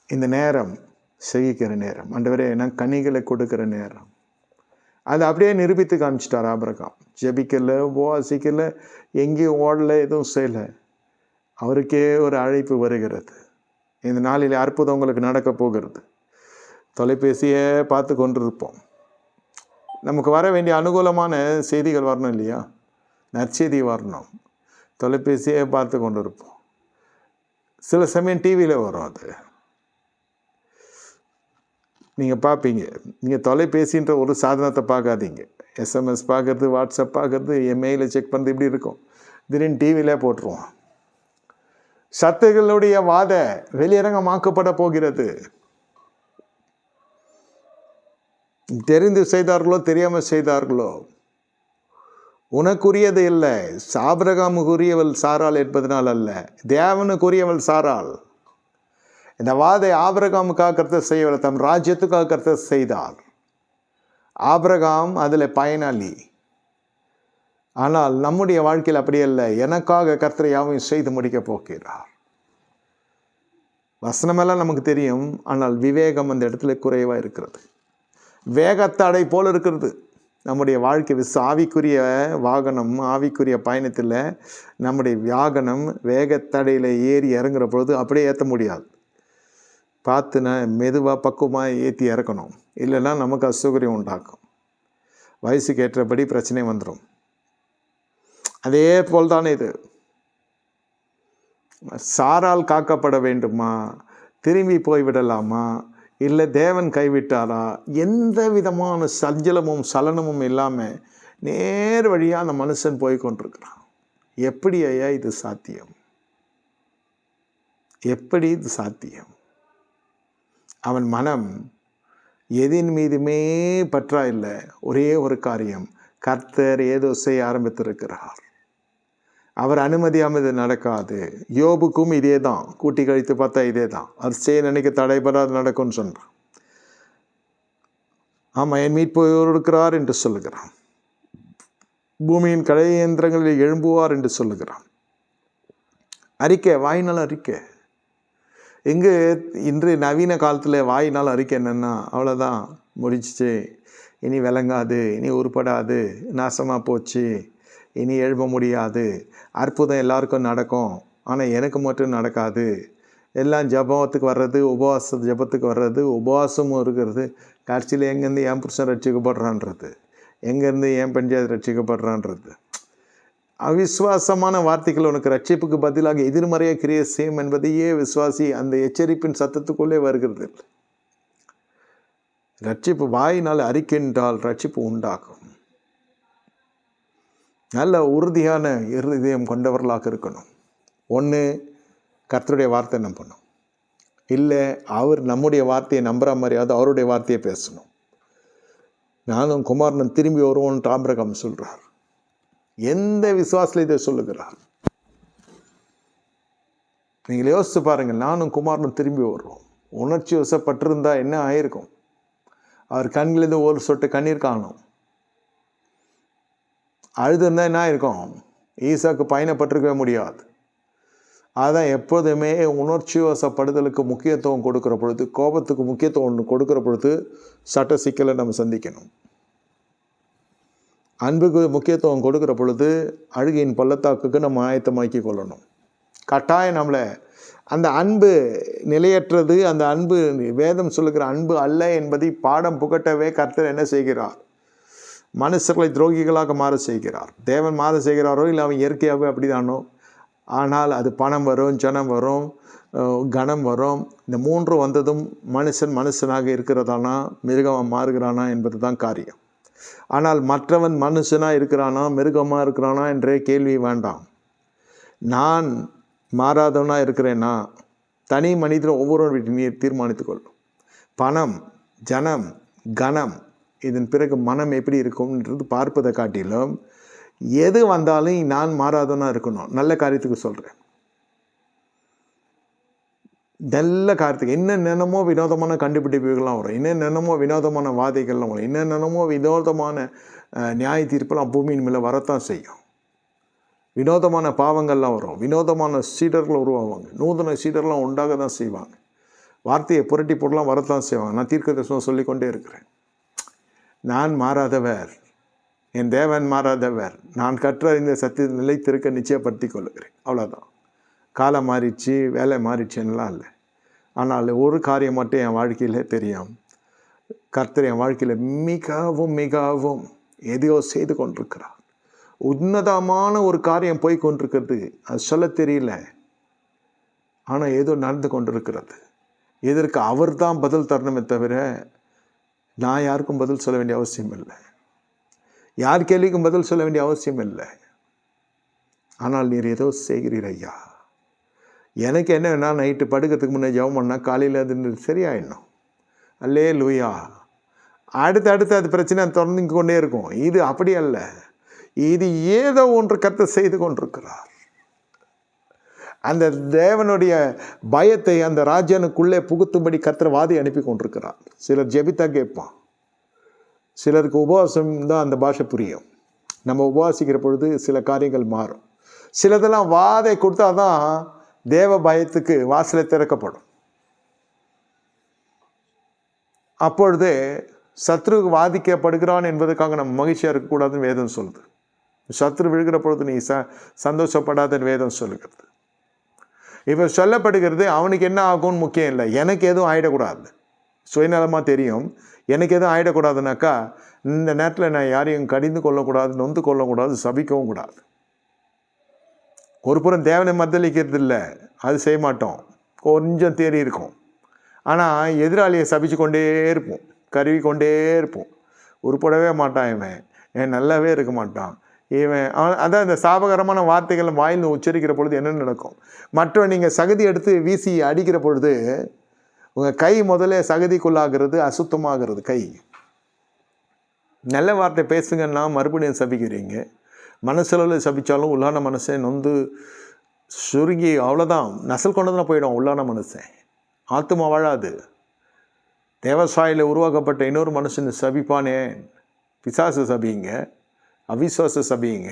இந்த நேரம் செய்கிற நேரம், ஆண்டவரே நான் கனிகளை கொடுக்குற நேரம், அதை அப்படியே நிரூபித்து காமிச்சிட்டார் ஆபிரகாம். ஜெபிக்கலை, உபவாசிக்கலை, எங்கேயும் ஓடலை, எதுவும் செய்யலை. அவருக்கே ஒரு அழைப்பு வருகிறது. இந்த நாளில் அற்புதம் உங்களுக்கு நடக்க போகிறது. தொலைபேசியை பார்த்து கொண்டிருப்போம். நமக்கு வர வேண்டிய அனுகூலமான செய்திகள் வரணும் இல்லையா? நற்செய்தி வரணும். தொலைபேசியை பார்த்து கொண்டிருப்போம். சில சமயம் டிவியில் வரும். அது நீங்கள் பார்ப்பீங்க. நீங்கள் தொலைபேசின்ற ஒரு சாதனத்தை பார்க்காதீங்க. எஸ்எம்எஸ் பார்க்குறது, வாட்ஸ்அப் பார்க்குறது, மெயிலை செக் பண்ணுறது, இப்படி இருக்கும். திடீர்னு டிவியிலே போட்டுருவோம். சத்துகளுடைய வாத வெளியரங்கமாக்கப்பட போகிறது. தெரிந்து செய்தார்களோ தெரியாமல் செய்தார்களோ, உனக்குரியது இல்லை, ஆபிரகாமுக்குரியவள் சாராள் என்பதனால் அல்ல, தேவனுக்குரியவள் சாராள். இந்த வாதை ஆபிரகாமுக்காக கர்த்தர் செய்யவில்லை, தம் ராஜ்யத்துக்காக கர்த்தர் செய்தார். ஆபிரகாம் அதில் பயனாளி. ஆனால் நம்முடைய வாழ்க்கையில் அப்படி அல்ல. எனக்காக கர்த்தர் யாவையும் செய்து முடிக்க போகிறார். வசனமெல்லாம் நமக்கு தெரியும், ஆனால் விவேகம் அந்த இடத்துல குறைவாக இருக்கிறது. வேகத்தடை போல் இருக்கிறது நம்முடைய வாழ்க்கை. ஆவிக்குரிய வாகனம், ஆவிக்குரிய பயணத்தில் நம்முடைய வாகனம் வேகத்தடையில் ஏறி இறங்குற பொழுது அப்படியே ஏற்ற முடியாது. பார்த்து மெதுவாக பக்குவமாக ஏற்றி இறக்கணும், இல்லைன்னா நமக்கு அசௌகரியம் உண்டாக்கும். வயசுக்கு ஏற்றபடி பிரச்சனை வந்துடும். அதே போல் தானே இது. சாரால் காக்கப்பட வேண்டுமா? திரும்பி போய்விடலாமா? இல்லை தேவன் கைவிட்டாரா? எந்த விதமான சஞ்சலமும் சலனமும் இல்லாமல் நேர் வழியாக அந்த மனுஷன் போய் கொண்டிருக்கிறான். எப்படி ஐயா இது சாத்தியம்? எப்படி இது சாத்தியம்? அவன் மனம் எதின் மீதுமே பற்றா இல்லை. ஒரே ஒரு காரியம், கர்த்தர் ஏதோ செய்ய ஆரம்பித்திருக்கிறார். அவர் அனுமதியாமல் இது நடக்காது. யோபுக்கும் இதே தான், கூட்டி கழித்து பார்த்தா இதே தான். அது செய்ய நினைக்க தடைபடாது நடக்கும்னு சொல்கிறான். ஆமாம், என் மீட்பு இருக்கிறார் என்று சொல்லுகிறான். பூமியின் கடை இயந்திரங்களில் எழும்புவார் என்று சொல்லுகிறான். அறிக்கை, வாயினால் அறிக்கை. எங்கே இன்று நவீன காலத்தில் வாயினால் அறிக்கை என்னென்னா, அவ்வளோதான், முடிச்சிச்சு, இனி விளங்காது, இனி உருப்படாது, நாசமாக போச்சு, இனி எழுப்ப முடியாது, அற்புதம் எல்லாருக்கும் நடக்கும், ஆனால் எனக்கு மட்டும் நடக்காது, எல்லாம் ஜபத்துக்கு வர்றது, உபவாச ஜபத்துக்கு வர்றது, உபவாசமும் இருக்கிறது, கடைசியில் எங்கேருந்து என் புருஷன் ரட்சிக்கப்படுறான்றது, எங்கேருந்து என் பஞ்சாயத்து ரட்சிக்கப்படுறான்றது. அவிசுவாசமான வார்த்தைகள் உனக்கு ரட்சிப்புக்கு பதிலாக எதிர்மறையாக கிரியை செய்யும் என்பதையே விசுவாசி. அந்த எச்சரிப்பின் சத்தத்துக்குள்ளே வருகிறது. ரட்சிப்பு வாயினால் அறிக்கின்றால் ரட்சிப்பு உண்டாகும். நல்ல உறுதியான இருதயம் கொண்டவர்களாக இருக்கணும். ஒன்று, கர்த்தருடைய வார்த்தை நம்பணும். இல்லை, அவர் நம்முடைய வார்த்தையை நம்புகிற மாதிரியாவது அவருடைய வார்த்தையை பேசணும். நானும் குமாரனும் திரும்பி வருவோன்னு ஆபிரகாம் சொல்கிறார். எந்த விசுவாசத்தில் இதை சொல்லுகிறார்? நீங்கள் யோசித்து பாருங்கள். நானும் குமாரனும் திரும்பி வருவோம். உணர்ச்சி வசப்பட்டிருந்தா என்ன ஆயிருக்கும்? அவர் கண்களிலிருந்து ஒரு சொட்டு கண்ணீர் காணும். அழுது இருந்தால் என்ன ஆயிருக்கும்? ஈசாக்கு பயணப்பட்டிருக்கவே முடியாது. அதான் எப்போதுமே உணர்ச்சி வசப்படுதலுக்கு முக்கியத்துவம் கொடுக்குற பொழுது, கோபத்துக்கு முக்கியத்துவம் கொடுக்குற பொழுது சட்ட சிக்கலை நம்ம சந்திக்கணும். அன்புக்கு முக்கியத்துவம் கொடுக்குற பொழுது அழுகையின் பள்ளத்தாக்குக்கு நம்ம ஆயத்தமாக்கி கொள்ளணும். கட்டாயம் நம்மளை அந்த அன்பு நிலையற்றது. அந்த அன்பு, வேதம் சொல்லுகிற அன்பு அல்ல என்பதை பாடம் புகட்டவே கர்த்தர் என்ன செய்கிறார்? மனுஷர்களை துரோகிகளாக மாற செய்கிறார். தேவன் மாற செய்கிறாரோ இல்லை அவன் இயற்கையாகவே அப்படிதானோ? ஆனால் அது பணம் வரும், ஜனம் வரும், கணம் வரும். இந்த மூன்று வந்ததும் மனுஷனாக இருக்கிறதானா மிருகமாக மாறுகிறானா என்பது தான் காரியம். ஆனால் மற்றவன் மனுஷனாக இருக்கிறானா மிருகமாக இருக்கிறானா என்றே கேள்வி வேண்டாம். நான் மாறாதவனாக இருக்கிறேன்னா தனி மனிதன் ஒவ்வொரு நீர் தீர்மானித்து கொள்ளும். பணம், ஜனம், கணம், இதன் பிறகு மனம் எப்படி இருக்கும்ன்றது பார்ப்பதை காட்டிலும் எது வந்தாலும் நான் மாறாதவனாக இருக்கணும். நல்ல காரியத்துக்கு சொல்கிறேன். நல்ல காரியத்துக்கு என்னென்னமோ வினோதமான கண்டுபிடிப்புகள்லாம் வரும். என்னென்னமோ வினோதமான வாதைகள்லாம் வரும். என்னென்னமோ வினோதமான நியாய தீர்ப்பெல்லாம் பூமியின் மேலே வரத்தான் செய்யும். வினோதமான பாவங்கள்லாம் வரும். வினோதமான சீடர்கள் உருவாவாங்க. நூதன சீடர்லாம் உண்டாக தான் செய்வாங்க. வார்த்தையை புரட்டி போடலாம் வரத்தான் செய்வாங்க. நான் தீர்க்கதரிசனம் சொல்லிக்கொண்டே இருக்கிறேன். நான் மாறாதவர், என் தேவன் மாறாதவர், நான் கற்றறிந்த சத்தியத்தை நிலைத்திருக்க நிச்சயப்படுத்தி கொள்ளுகிறேன். அவ்வளோதான். காலம் மாறிடுச்சு, வேலை மாறிடுச்சுன்னெலாம் இல்லை. ஆனால் ஒரு காரியம் மட்டும் என் வாழ்க்கையில் தெரியும். கர்த்தர் என் வாழ்க்கையில் மிகவும் மிகவும் எதையோ செய்து கொண்டிருக்கிறார். உன்னதமான ஒரு காரியம் போய் கொண்டிருக்கிறது. அது சொல்ல தெரியல, ஆனால் ஏதோ நடந்து கொண்டிருக்கிறது. இதற்கு அவர் தான் பதில் தரணுமே தவிர நான் யாருக்கும் பதில் சொல்ல வேண்டிய அவசியம் இல்லை. யார் கேள்விக்கும் பதில் சொல்ல வேண்டிய அவசியம் இல்லை. ஆனால் நீர் ஏதோ செய்கிறீர் ஐயா. எனக்கு என்ன வேணால் நைட்டு படுக்கிறதுக்கு முன்னே ஜெபம் பண்ணால் காலையில் அது சரியாயிடணும். அல்லே லூயா. அடுத்து அது பிரச்சனை தொடர்ந்து கொண்டே இருக்கும். இது அப்படி அல்ல. இது ஏதோ ஒன்று கர்த்தர் செய்து கொண்டிருக்கிறார். அந்த தேவனுடைய பயத்தை அந்த ராஜனுக்குள்ளே புகுத்தும்படி கர்த்தர் வாதி அனுப்பி கொண்டிருக்கிறார். சிலர் ஜெபித்தா கேட்பான். சிலருக்கு உபவாசம் தான் அந்த பாஷை புரியும். நம்ம உபவாசிக்கிற பொழுது சில காரியங்கள் மாறும். சிலதெல்லாம் வாதை கொடுத்தா தான் தேவ பயத்துக்கு வாசலை திறக்கப்படும். அப்பொழுது சத்ருக்கு வாதிக்கப்படுகிறான் என்பதற்காக நம்ம மகிழ்ச்சியாக இருக்கக்கூடாதுன்னு வேதம் சொல்லுது. சத்ரு விழுகிற பொழுது நீ சந்தோஷப்படாதன்னு வேதம் சொல்லுகிறது. இப்போ சொல்லப்படுகிறது அவனுக்கு என்ன ஆகும்னு முக்கியம் இல்லை, எனக்கு எதுவும் ஆகிடக்கூடாது. சுயநலமாக தெரியும். எனக்கு எதுவும் ஆகிடக்கூடாதுனாக்கா இந்த நேரத்தில் நான் யாரையும் கடிந்து கொள்ளக்கூடாது, நொந்து கொள்ளக்கூடாது, சபிக்கவும் கூடாது. ஒரு புறம் தேவனை மத்தளிக்கிறது இல்லை, அது செய்ய மாட்டோம். கொஞ்சம் தேறி இருக்கும். ஆனால் எதிராளியை சபிச்சு கொண்டே இருப்போம், கருவி கொண்டே இருப்போம். உருப்படவே மாட்டான் இவன், ஏன் நல்லாவே இருக்க மாட்டான் இவன். அதான் இந்த சாபகரமான வார்த்தைகளை வாயில் உச்சரிக்கிற பொழுது என்ன நடக்கும்? மற்ற நீங்கள் சகதி எடுத்து வீசி அடிக்கிற பொழுது உங்கள் கை முதல்ல சகதிக்குள்ளாகிறது, அசுத்தமாகிறது கை. நல்ல வார்த்தை பேசுங்கன்னா மறுபடியும் சபிக்கிறீங்க. மனசளவில் சபித்தாலும் உள்ளான மனசன் நொந்து சுருங்கி அவ்வளோதான், நசல் கொண்டதுனா போயிடும். உள்ளான மனுஷன் ஆத்துமா வாழாது. தேவசாயில உருவாக்கப்பட்ட இன்னொரு மனுஷன் சபிப்பானே, பிசாசு சபிங்க, அவிசுவாச சபிங்க,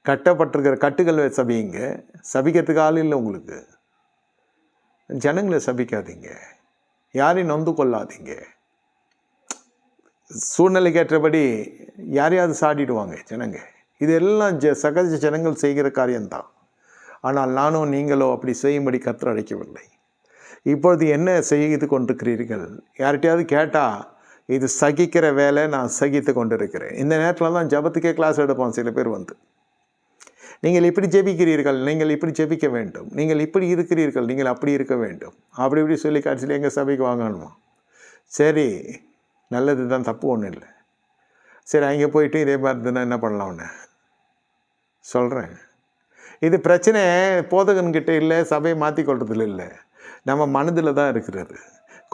கட்டப்பட்டிருக்கிற கட்டுகள் சபிங்க. சபிக்கிறதுக்கு ஆள் இல்லை உங்களுக்கு. ஜனங்களை சபிக்காதீங்க, யாரையும் நொந்து கொள்ளாதீங்க. சூழ்நிலைக்கு ஏற்றபடி யாரையாவது சாடிடுவாங்க ஜனங்க. இதெல்லாம் சகஜ ஜனங்கள் செய்கிற காரியம்தான். ஆனால் நானும் நீங்களோ அப்படி செய்யும்படி கர்த்தர் அழைக்கவில்லை. இப்பொழுது என்ன செய்து கொண்டிருக்கிறீர்கள்? யார்கிட்டையாவது கேட்டால் இது சகிக்கிற வேலை, நான் சகித்து கொண்டிருக்கிறேன். இந்த நேரத்தில் தான் ஜபத்துக்கே கிளாஸ் எடுப்பான் சில பேர் வந்து. நீங்கள் இப்படி ஜெபிக்கிறீர்கள், நீங்கள் இப்படி ஜெபிக்க வேண்டும், நீங்கள் இப்படி இருக்கிறீர்கள், நீங்கள் அப்படி இருக்க வேண்டும், அப்படி இப்படி சொல்லி கடைசியில் எங்கள் சபைக்கு வாங்கணுமா? சரி, நல்லது தான், தப்பு ஒன்றும் இல்லை. சரி, அங்கே போயிட்டு இதே மாதிரி இருந்தால் என்ன பண்ணலாம் ஒன்று சொல்கிறேன். இது பிரச்சனை போதகன்கிட்ட இல்லை, சபையை மாற்றிக்கொள்றதுல இல்லை, நம்ம மனதில் தான் இருக்கிறது.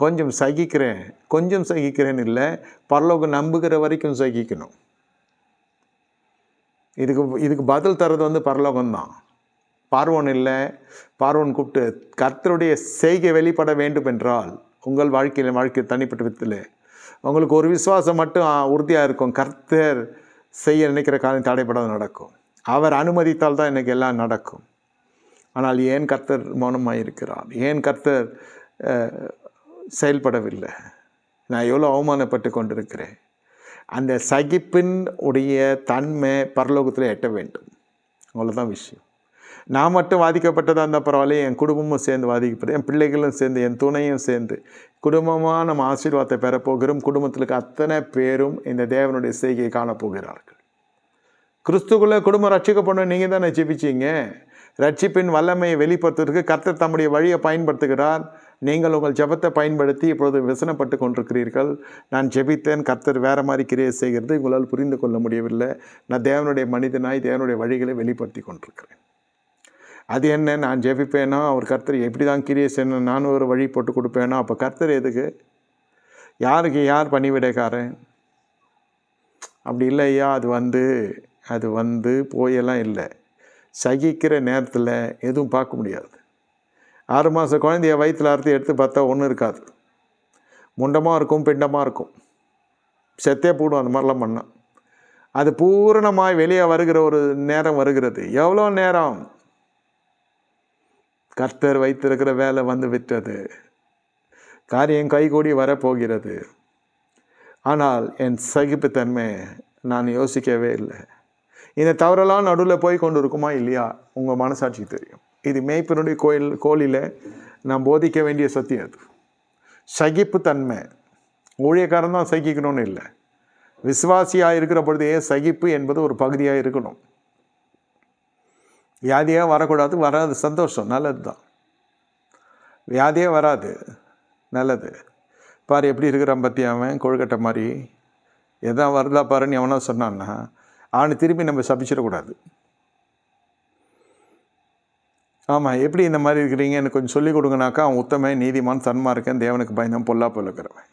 கொஞ்சம் சகிக்கிறேன்னு இல்லை, பரலோகம் நம்புகிற வரைக்கும் சகிக்கணும். இதுக்கு பதில் தர்றது பரலோகம்தான். பார்வோன் இல்லை, பார்வோன் கூப்பிட்டு கர்த்தருடைய செய்கை வெளிப்பட வேண்டும் என்றால் உங்கள் வாழ்க்கை தனிப்பட்ட விதத்தில் உங்களுக்கு ஒரு விசுவாசம் மட்டும் உறுதியாக இருக்கும். கர்த்தர் செய்ய நினைக்கிற காரியம் தடைப்படாத நடக்கும். அவர் அனுமதித்தால் தான் எனக்கு எல்லாம் நடக்கும். ஆனால் ஏன் கர்த்தர் மௌனமாக இருக்கிறார்? ஏன் கர்த்தர் செயல்படவில்லை? நான் எவ்வளோ அவமானப்பட்டு கொண்டிருக்கிறேன். அந்த சகிப்பின் உடைய தன்மை பரலோகத்தில் எட்ட வேண்டும். அவ்வளோதான் விஷயம். நான் மட்டும் பாதிக்கப்பட்டதாக இருந்தால் பரவாயில்ல, என் குடும்பமும் சேர்ந்து பாதிக்கப்படும், என் பிள்ளைகளும் சேர்ந்து, என் துணையும் சேர்ந்து குடும்பமாக நம்ம ஆசீர்வாதத்தை பெறப்போகிறோம். குடும்பத்தில் அத்தனை பேரும் இந்த தேவனுடைய செய்கையை காணப்போகிறார்கள். கிறிஸ்துக்குள்ளே குடும்பம் ரட்சிக்கப்படணும். நீங்கள் தானே ஜெபிச்சிங்க. ரட்சிப்பின் வல்லமையை வெளிப்படுத்துவதற்கு கர்த்தர் தம்முடைய வழியை பயன்படுத்துகிறார். நீங்கள் உங்கள் ஜெபத்தை பயன்படுத்தி இப்பொழுது விசனப்பட்டு கொண்டிருக்கிறீர்கள். நான் ஜெபித்தேன், கர்த்தர் வேறு மாதிரி கிரியை செய்கிறது உங்களால் புரிந்து கொள்ள முடியவில்லை. நான் தேவனுடைய மனிதனாய் தேவனுடைய வழிகளை வெளிப்படுத்தி கொண்டிருக்கிறேன். அது என்ன, நான் ஜெபிப்பேனா, அவர் கர்த்தர் எப்படி தான் கிரியை செய்யணும், நான் ஒரு வழி போட்டு கொடுப்பேனா? அப்போ கர்த்தர் எதுக்கு? யாருக்கு யார் பணிவிடைக்காரன்? அப்படி இல்லை ஐயா. அது போயெல்லாம் இல்லை. சகிக்கிற நேரத்தில் எதுவும் பார்க்க முடியாது. 6 மாத குழந்தைய வயிற்றில் அறுத்து எடுத்து பார்த்தா ஒன்றும் இருக்காது. முண்டமாக இருக்கும், பிண்டமாக இருக்கும், செத்தே போடும். அந்த மாதிரிலாம் பண்ணால் அது பூரணமாய் வெளியே வருகிற ஒரு நேரம் வருகிறது. எவ்வளோ நேரம்? கர்த்தர் வைத்திருக்கிற வேலை விட்டது. காரியம் கைகூடி வரப்போகிறது. ஆனால் என் சகிப்புத்தன்மை நான் யோசிக்கவே இல்லை. இந்த தவறெல்லாம் நடுவில் போய் கொண்டு இருக்குமா இல்லையா? உங்கள் மனசாட்சிக்கு தெரியும். இது மேய்ப்பனுடைய கோயிலில் நான் போதிக்க வேண்டிய சத்தியம். அது சகிப்புத்தன்மை. ஊழியக்காரன் தான் சகிக்கணும்னு இல்லை. விசுவாசியாக இருக்கிற பொழுதே சகிப்பு என்பது ஒரு பகுதியாக இருக்கணும். வியாதியாக வரக்கூடாது. வராது, சந்தோஷம், நல்லது தான். வியாதியே வராது, நல்லது. பாரு எப்படி இருக்கிறான் பற்றி, அவன் கொழுக்கட்டை மாதிரி எதான் வருதா பாருன்னு எவனா சொன்னான்னா அவனை திரும்பி நம்ம சபிச்சிடக்கூடாது. ஆமாம், எப்படி இந்த மாதிரி இருக்கிறீங்க எனக்கு கொஞ்சம் சொல்லிக் கொடுங்கனாக்கா அவன் உத்தமன், நீதிமான், சன்மார்க்கன், தேவனுக்கு பயந்தான், பொல்லாப்பு இருக்கிறவன்.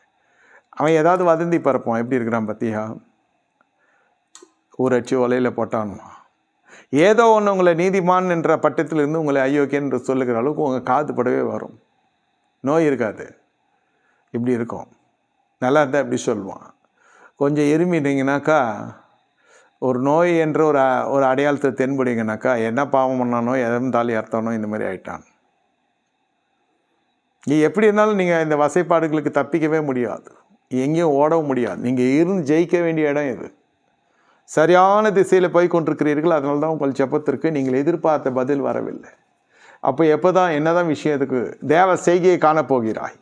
அவன் ஏதாவது வதந்தி பரப்பான். எப்படி இருக்கிறான் பற்றியா? ஊரட்சி ஒலையில் போட்டான்மா. ஏதோ ஒன்று உங்களை நீதிமான் என்ற பட்டத்திலிருந்து உங்களை அயோக்கியன் என்று சொல்லுகிற அளவுக்கு உங்கள் காது படவே வரும். நோய் இருக்காது, இப்படி இருக்கும். நல்லா இருந்தால் இப்படி சொல்லுவான். கொஞ்சம் எருமிட்டீங்கனாக்கா, ஒரு நோய் என்ற ஒரு அடையாளத்தை தென்படுங்கனாக்கா என்ன பாவம் பண்ணானோ, எதுவும் தாலி அர்த்தானோ, இந்த மாதிரி ஆயிட்டான். நீ எப்படி இருந்தாலும் நீங்கள் இந்த வசைப்பாடுகளுக்கு தப்பிக்கவே முடியாது, எங்கேயும் ஓடவும் முடியாது. நீங்கள் இருந்து ஜெயிக்க வேண்டிய இடம் இது. சரியான திசையில் போய் கொண்டிருக்கிறீர்கள். அதனால தான் உங்கள் ஜெபத்திற்கு நீங்கள் எதிர்பார்த்த பதில் வரவில்லை. அப்போ எப்போ தான் என்ன தான் விஷயத்துக்கு தேவ செய்கையை காணப்போகிறாய்?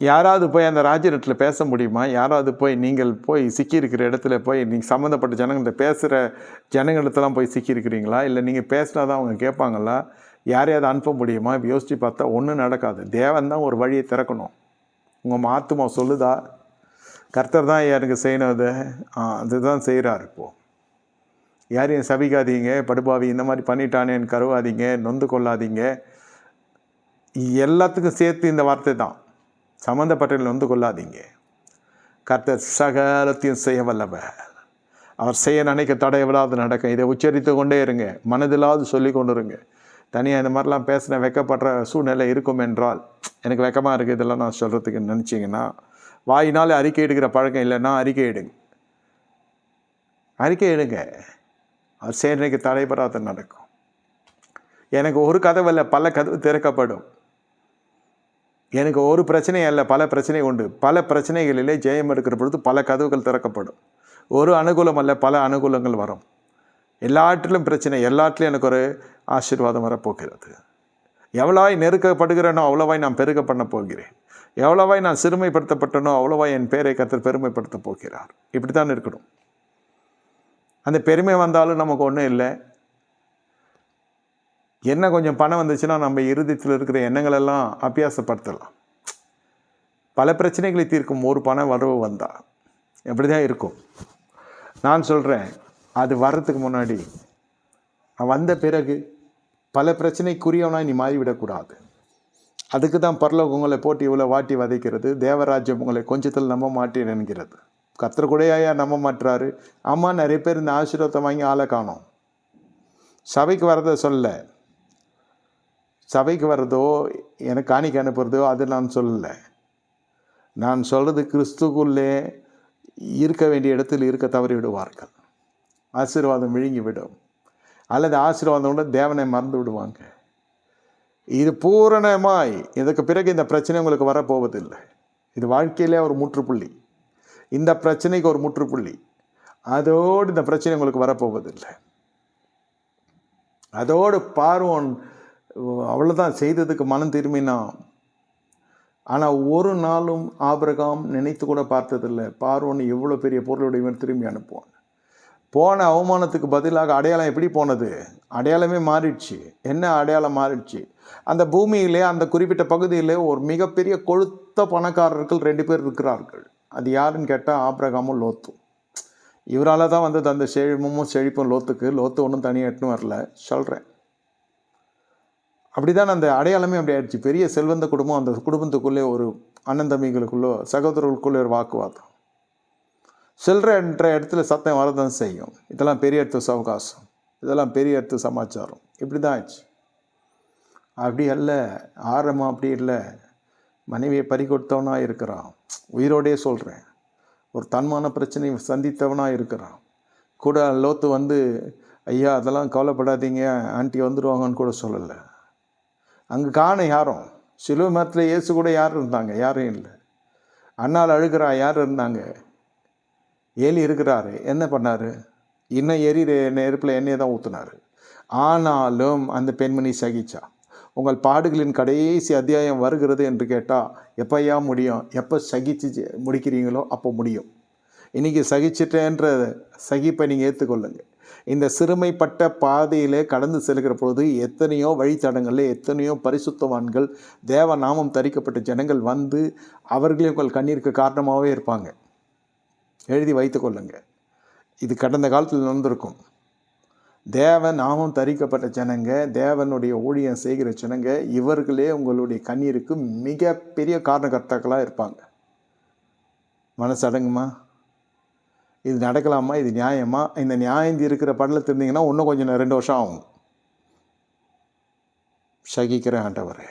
யாராவது போய் அந்த ராஜ்யத்தில் பேச முடியுமா? யாராவது போய் நீங்கள் போய் சிக்கியிருக்கிற இடத்துல போய் நீங்கள் சம்மந்தப்பட்ட ஜனங்கள்கிட்ட பேசுகிற ஜனங்களிடத்தெல்லாம் போய் சிக்கியிருக்கிறீங்களா? இல்லை நீங்கள் பேசினா தான் அவங்க கேட்பாங்களா? யாரையாவது அனுப்ப முடியுமா? இப்போ யோசித்து பார்த்தா ஒன்றும் நடக்காது. தேவன் தான் ஒரு வழியை திறக்கணும். உங்கள் ஆத்துமா சொல்லுதா? கர்த்தர் தான் எனக்கு செய்யணும். அதுதான் செய்கிறார். இப்போது யாரையும் சபிக்காதீங்க, படுபாவி இந்த மாதிரி பண்ணிட்டானேன்னு கருவாதீங்க, நொந்து கொள்ளாதீங்க. எல்லாத்துக்கும் சேர்த்து இந்த வார்த்தை தான். சம்மந்தப்பட்டவர்கள் நொந்து கொள்ளாதீங்க. கர்த்தர் சகலத்தையும் செய்ய வல்லவர். அவர் செய்ய நினைக்க தடைவிடாது நடக்கும். இதை உச்சரித்து கொண்டே இருங்க, மனதிலாவது சொல்லி கொண்டு இருங்க. தனியாக இந்த மாதிரிலாம் பேசின வெக்கப்படுற சூழ்நிலை இருக்கும் என்றால், எனக்கு வெக்கமாக இருக்குது இதெல்லாம் நான் சொல்கிறதுக்கு நினச்சிங்கன்னா, வாயினால் அறிக்கை எடுக்கிற பழக்கம் இல்லைன்னா அறிக்கை எடுங்க. அவர் சேனைக்கு தடைபடாத நடக்கும். எனக்கு ஒரு கதவு இல்லை, பல கதவு திறக்கப்படும். எனக்கு ஒரு பிரச்சனை அல்ல, பல பிரச்சனை உண்டு. பல பிரச்சனைகளிலே ஜெயம் எடுக்கிற பொழுது பல கதவுகள் திறக்கப்படும். ஒரு அனுகூலம் அல்ல, பல அனுகூலங்கள் வரும். எல்லாற்றிலும் பிரச்சனை, எல்லாற்றிலும் எனக்கு ஒரு ஆசீர்வாதம் வரப்போகிறது. எவ்வளவாய் நெருக்கப்படுகிறேனோ அவ்வளவாய் நான் பெருக பண்ண போகிறேன். எவ்வளவாய் நான் சிறுமைப்படுத்தப்பட்டனோ அவ்வளவாய் என் பேரை கர்த்தர் பெருமைப்படுத்த போகிறார். இப்படி தான் இருக்கணும். அந்த பெருமை வந்தாலும் நமக்கு ஒன்றும் இல்லை. என்ன கொஞ்சம் பணம் வந்துச்சுன்னா நம்ம இருதயத்தில் இருக்கிற எண்ணங்களெல்லாம் அபியாசப்படுத்தலாம். பல பிரச்சனைகளை தீர்க்கும் ஒரு பண வரவு வந்தால் எப்படி தான் இருக்கும். நான் சொல்கிறேன், அது வர்றதுக்கு முன்னாடி வந்த பிறகு பல பிரச்சனைக்குரியவனாக நீ மாறிவிடக்கூடாது. அதுக்கு தான் பரலோகம் உங்களை போட்டு இவ்வளோ வாட்டி வதைக்கிறது. தேவராஜ்யம் உங்களை கொஞ்சத்தில் நம்ப மாட்டேன் என்கிறது. கர்த்தர் கூடயா நம்ப மாட்டுறாரு. ஆமாம், நிறைய பேர் இந்த ஆசீர்வாதத்தை வாங்கி ஆளை காணோம். சபைக்கு வரதை சொல்ல, சபைக்கு வர்றதோ எனக்கு காணிக்க அனுப்புறதோ அது நான் சொல்லலை. நான் சொல்கிறது, கிறிஸ்துக்குள்ளே இருக்க வேண்டிய இடத்தில் இருக்க தவறி விடுவார்கள். ஆசீர்வாதம் விழுங்கி விடும், அல்லது ஆசீர்வாதம் கூட தேவனை மறந்து விடுவாங்க. இது பூரணமாய் இதுக்கு பிறகு இந்த பிரச்சனை உங்களுக்கு வரப்போவதில்லை. இது வாழ்க்கையிலே ஒரு முற்றுப்புள்ளி. இந்த பிரச்சனைக்கு ஒரு முற்றுப்புள்ளி. அதோடு இந்த பிரச்சனை உங்களுக்கு வரப்போவதில்லை. அதோடு பார்வோன் அவ்வளோதான், செய்ததுக்கு மனம் திரும்பினான். ஆனால் ஒரு நாளும் ஆபிரகாம் நினைத்து கூட பார்த்ததில்லை பார்வோன் எவ்வளோ பெரிய பொருளுடையவன் திரும்பி அனுப்புவான். போன அவமானத்துக்கு பதிலாக அடையாளம் எப்படி போனது? அடையாளமே மாறிடுச்சு. என்ன அடையாளம் மாறிடுச்சு? அந்த பூமியிலே, அந்த குறிப்பிட்ட பகுதியிலே ஒரு மிகப்பெரிய கொழுத்த பணக்காரர்கள் 2 பேர் இருக்கிறார்கள். அது யாருன்னு கேட்டால் ஆபிரகாமும் லோத்தும். இவரால் தான் வந்தது அந்த செழிப்பும் லோத்துக்கு. லோத்து ஒன்றும் தனியாக எட்டுன்னு வரல, சொல்கிறேன். அப்படி தான் அந்த அடையாளமே அப்படி ஆயிடுச்சு. பெரிய செல்வந்த குடும்பம், அந்த குடும்பத்துக்குள்ளே ஒரு அண்ணன் தம்பிகளுக்குள்ளோ சகோதரர்களுக்குள்ளே ஒரு வாக்குவாதம். சில்லறைன்ற இடத்துல சத்தம் வரதான் செய்யும். இதெல்லாம் பெரிய இடத்து சவகாசம், இதெல்லாம் பெரிய இடத்து சமாச்சாரம். இப்படி தான் ஆயிடுச்சு. அப்படி அல்ல, ஆரம்பம் அப்படி இல்லை. மனைவியை பறி கொடுத்தவனாக இருக்கிறான். உயிரோடே சொல்கிறேன், ஒரு தன்மான பிரச்சனை சந்தித்தவனாக இருக்கிறான். கூட லோத்து வந்து, ஐயா அதெல்லாம் கவலைப்படாதீங்க, ஆண்டி வந்துடுவாங்கன்னு கூட சொல்லலை. அங்கே காண யாரும், சிலுவை மரத்தில் இயேசு கூட யார் இருந்தாங்க? யாரும் இல்லை. அண்ணால் அழுகிறா, யார் இருந்தாங்க? ஏலி இருக்கிறாரு, என்ன பண்ணார்? இன்னும் நெருப்பில் எண்ணெயை தான் ஊற்றினார். ஆனாலும் அந்த பெண்மணி சகிச்சா. உங்கள் பாடுகளின் கடைசி அத்தியாயம் வருகிறது என்று கேட்டால் எப்போயா முடியும்? எப்போ சகிச்சு முடிக்கிறீங்களோ அப்போ முடியும். இன்றைக்கி சகிச்சிட்டேன்ற சகிப்பை நீங்கள் ஏற்றுக்கொள்ளுங்க. இந்த சிறுமைப்பட்ட பாதையிலே கடந்து செல்கிற பொழுது எத்தனையோ வழித்தடங்களில் எத்தனையோ பரிசுத்தவான்கள், தேவ நாமம் தரிக்கப்பட்ட ஜனங்கள் வந்து அவர்களே உங்கள் கண்ணீருக்கு காரணமாகவே இருப்பாங்க. எழுதி வைத்து கொள்ளுங்க. இது கடந்த காலத்தில் நடந்திருக்கும். தேவ நாமம் தரிக்கப்பட்ட ஜனங்க, தேவனுடைய ஊழியம் செய்கிற ஜனங்க, இவர்களே உங்களுடைய கண்ணீருக்கு மிகப்பெரிய காரணகர்த்தாக்களாக இருப்பாங்க. மனசு அடங்குமா? இது நடக்கலாமா? இது நியாயமா? இந்த நியாயம் இருக்கிற படலத்தில் இருந்தீங்கன்னா இன்னும் கொஞ்சம் 2 வருஷம் ஆகும். சகிக்கிறேன் ஆண்டவரே.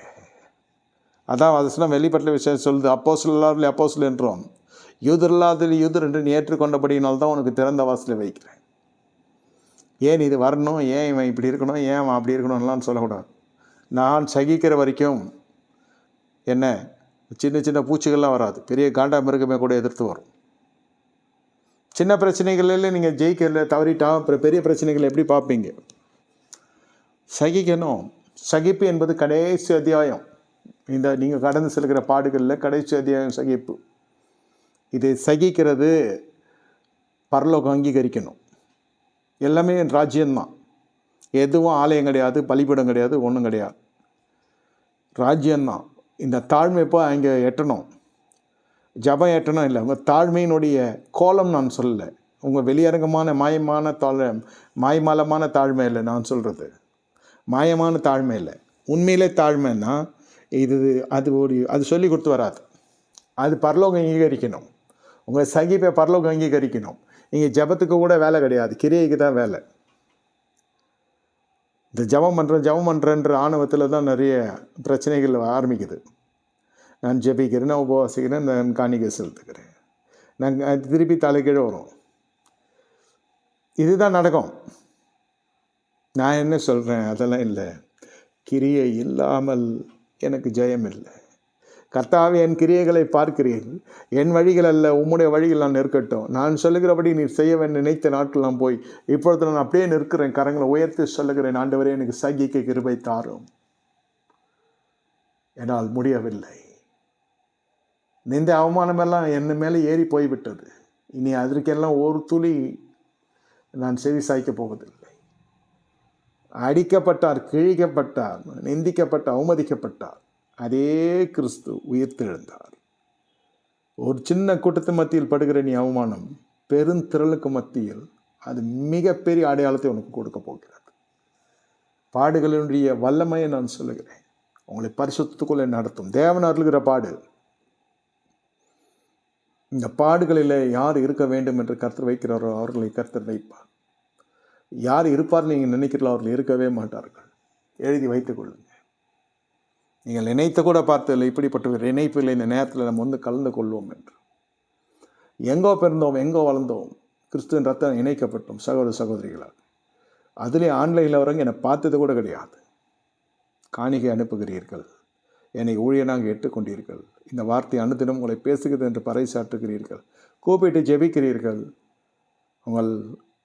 அதான் வசனம் வெளிப்பட்ட விஷயம் சொல்லுது, அப்போஸ்தலர் அப்போஸ்தலர் என்றும் யூதரில்லாத யூதர் என்று நீ ஏற்றுக்கொண்டபடியினால்தான் உனக்கு திறந்த வாசலை வைக்கிறேன். ஏன் இது வரணும், ஏன் இவன் இப்படி இருக்கணும், ஏன் அவன் அப்படி இருக்கணும்லாம் சொல்லக்கூடாது. நான் சகிக்கிற வரைக்கும் என்ன சின்ன சின்ன பூச்சிகள்லாம் வராது, பெரிய காண்டா மிருகமே கூட எதிர்த்து வரும். சின்ன பிரச்சனைகளில் நீங்கள் ஜெயிக்கல தவறிட்டா அப்புறம் பெரிய பிரச்சனைகள் எப்படி பார்ப்பீங்க? சகிக்கணும். சகிப்பு என்பது கடைசி அத்தியாயம். இந்த நீங்கள் கடந்து செல்கிற பாடுகளில் கடைசி அத்தியாயம் சகிப்பு. இதை சகிக்கிறது பரலோகம் அங்கீகரிக்கணும். எல்லாமே ராஜ்யம்தான். எதுவும் ஆலயம் கிடையாது, பலிபீடம் கிடையாது, ஒன்றும் கிடையாது. ராஜ்யம்தான். இந்த தாழ்மை இப்போ அங்கே எட்டணும். ஜபம் எட்டணும் இல்லை, உங்கள் தாழ்மையினுடைய கோலம் நான் சொல்லலை. உங்கள் வெளியரங்கமான மாயமாலமான தாழ்மை இல்லை நான் சொல்கிறது. மாயமான தாழ்மை இல்லை, உண்மையிலே தாழ்மைன்னா அது சொல்லி கொடுத்து வராது. அது பரலோகம் அங்கீகரிக்கணும். உங்கள் சகிப்பை பரலோகம் அங்கீகரிக்கணும். நீங்கள் ஜபத்துக்கு கூட வேலை கிடையாது, கிரியைக்கு தான் வேலை. இந்த ஜபம் பண்ணுறேன்ற ஆணவத்தில் தான் நிறைய பிரச்சனைகள் ஆரம்பிக்குது. நான் ஜெபிக்கிறேன், நான் உபவாசிக்கிறேன், நான் காணிக்கை செலுத்துக்கிறேன், நான் திருப்பி தலைக்கீழே வரும். இதுதான் நடக்கும். நான் என்ன சொல்கிறேன், அதெல்லாம் இல்லை. கிரியை இல்லாமல் எனக்கு ஜெயம் இல்லை. கர்த்தாவே, என் கிரியைகளை பார்க்கிறீர்கள், என் வழிகள் அல்ல உம்முடைய வழிகள் நான் இருக்கட்டும். நான் சொல்லுகிறபடி நீ செய்ய வேண்டும் நினைத்த நாட்கள் நான் போய் இப்பொழுது நான் அப்படியே நிற்கிறேன். கரங்களை உயர்த்தி சொல்லுகிறேன், ஆண்டவரே எனக்கு சகிக்க கிருபை தாரும். என்னால் முடியவில்லை. இந்த அவமானமெல்லாம் என் மேலே ஏறி போய்விட்டது. இனி அதற்கெல்லாம் ஒரு துளி நான் செவி சாய்க்கப் போவதில்லை. அடிக்கப்பட்டார், கிழிக்கப்பட்டார், நிந்திக்கப்பட்டார், அவமதிக்கப்பட்டார். அதே கிறிஸ்து உயிர்த்தெழுந்தார். ஒரு சின்ன கூட்டத்து மத்தியில் படுகிற நீ அவமானம் பெருந்திரளுக்கு மத்தியில் அது மிகப்பெரிய அடையாளத்தை உனக்கு கொடுக்க போகிறது. பாடுகளினுடைய வல்லமையை நான் சொல்லுகிறேன். உங்களை பரிசுத்தத்துக்குள்ளே நடத்தும். தேவன் அருளுகிற பாடு. இந்த பாடுகளில் யார் இருக்க வேண்டும் என்று கர்த்தர் வைக்கிறாரோ அவர்களை கர்த்தர் வைப்பார். யார் இருப்பார் நீங்கள் நினைக்கிறீர்களோ அவர்கள் இருக்கவே மாட்டார்கள். எழுதி வைத்துக் கொள்ளுங்கள். நீங்கள் நினைத்த கூட பார்த்ததில்லை இப்படிப்பட்ட ஒரு இணைப்பில் இந்த நேரத்தில் நம்ம கலந்து கொள்வோம் என்று. எங்கோ பிறந்தோம், எங்கோ வளர்ந்தோம், கிறிஸ்துவின் ரத்தம் இணைக்கப்பட்டோம் சகோதர சகோதரிகளாக. அதிலே ஆன்லைனில் வரவங்க என்னை பார்த்தது கூட கிடையாது. காணிக்கை அனுப்புகிறீர்கள், என்னை ஊழியனாக ஏற்றுக்கொண்டீர்கள், இந்த வார்த்தை அனுதினம் உங்களை பேசுகிறது என்று பறைசாற்றுகிறீர்கள், கூப்பிட்டு ஜெபிக்கிறீர்கள், உங்கள்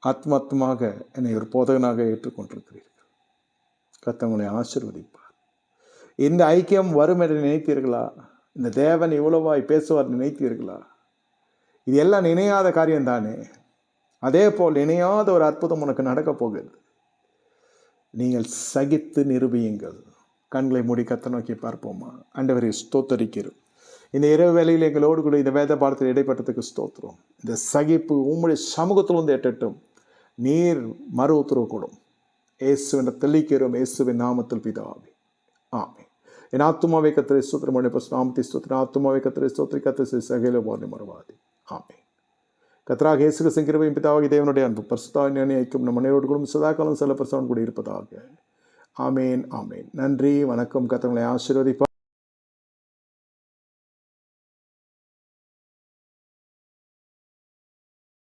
ஆத்மாத்மாக என்னை ஒரு போதகனாக ஏற்றுக்கொண்டிருக்கிறீர்கள். கர்த்தர் உங்களை ஆசீர்வதிப்பார். இந்த ஐக்கியம் வரும் என்று நினைத்தீர்களா? இந்த தேவன் இவ்வளவாய் பேசுவார் நினைத்தீர்களா? இது எல்லாம் நினையாத காரியம்தானே. அதே போல் இணையாத ஒரு அற்புதம் உனக்கு நடக்கப் போகிறது. நீங்கள் சகித்து நிரூபியுங்கள். கண்களை மூடி கர்த்தரை நோக்கி பார்ப்போமா? ஆண்டவரை ஸ்தோத்தரிக்கிறோம். இந்த இரவு வேளையில் எங்களோடு கூட இந்த வேத பாடத்தில் இடைப்பட்டதுக்கு ஸ்தோத்திரம். இந்த சகிப்பு உம்முடைய சமூகத்தில் வந்து எட்டட்டும். நீர் மறு உத்தரவு கூடும். இயேசுவின் தெளிக்கிறோம், இயேசுவின் நாமத்தில் பிதாவே, ஆமென். என் ஆத்துமாவை கர்த்தரை ஸ்தோத்திரம் பண்ணி நாமத்தை ஸ்தோத்திரம். ஆத்துமாவை கர்த்தரை ஸ்தோத்திரி கர்த்தர் சகல வார்த்தை மறவாதே, ஆமென். கர்த்தராக இயேசு கிறிஸ்துவின் கிருபையும் பிதாவாகிய தேவனுடைய அன்பு பரிசுத்த ஐக்கியம் நம் அனைவரோடு கூட சதாகாலம் செல்ல பிரசவன் கூட இருப்பதாக, ஆமேன், ஆமேன். நன்றி, வணக்கம். கர்த்தர் உங்களை ஆசீர்வதிப்பார்.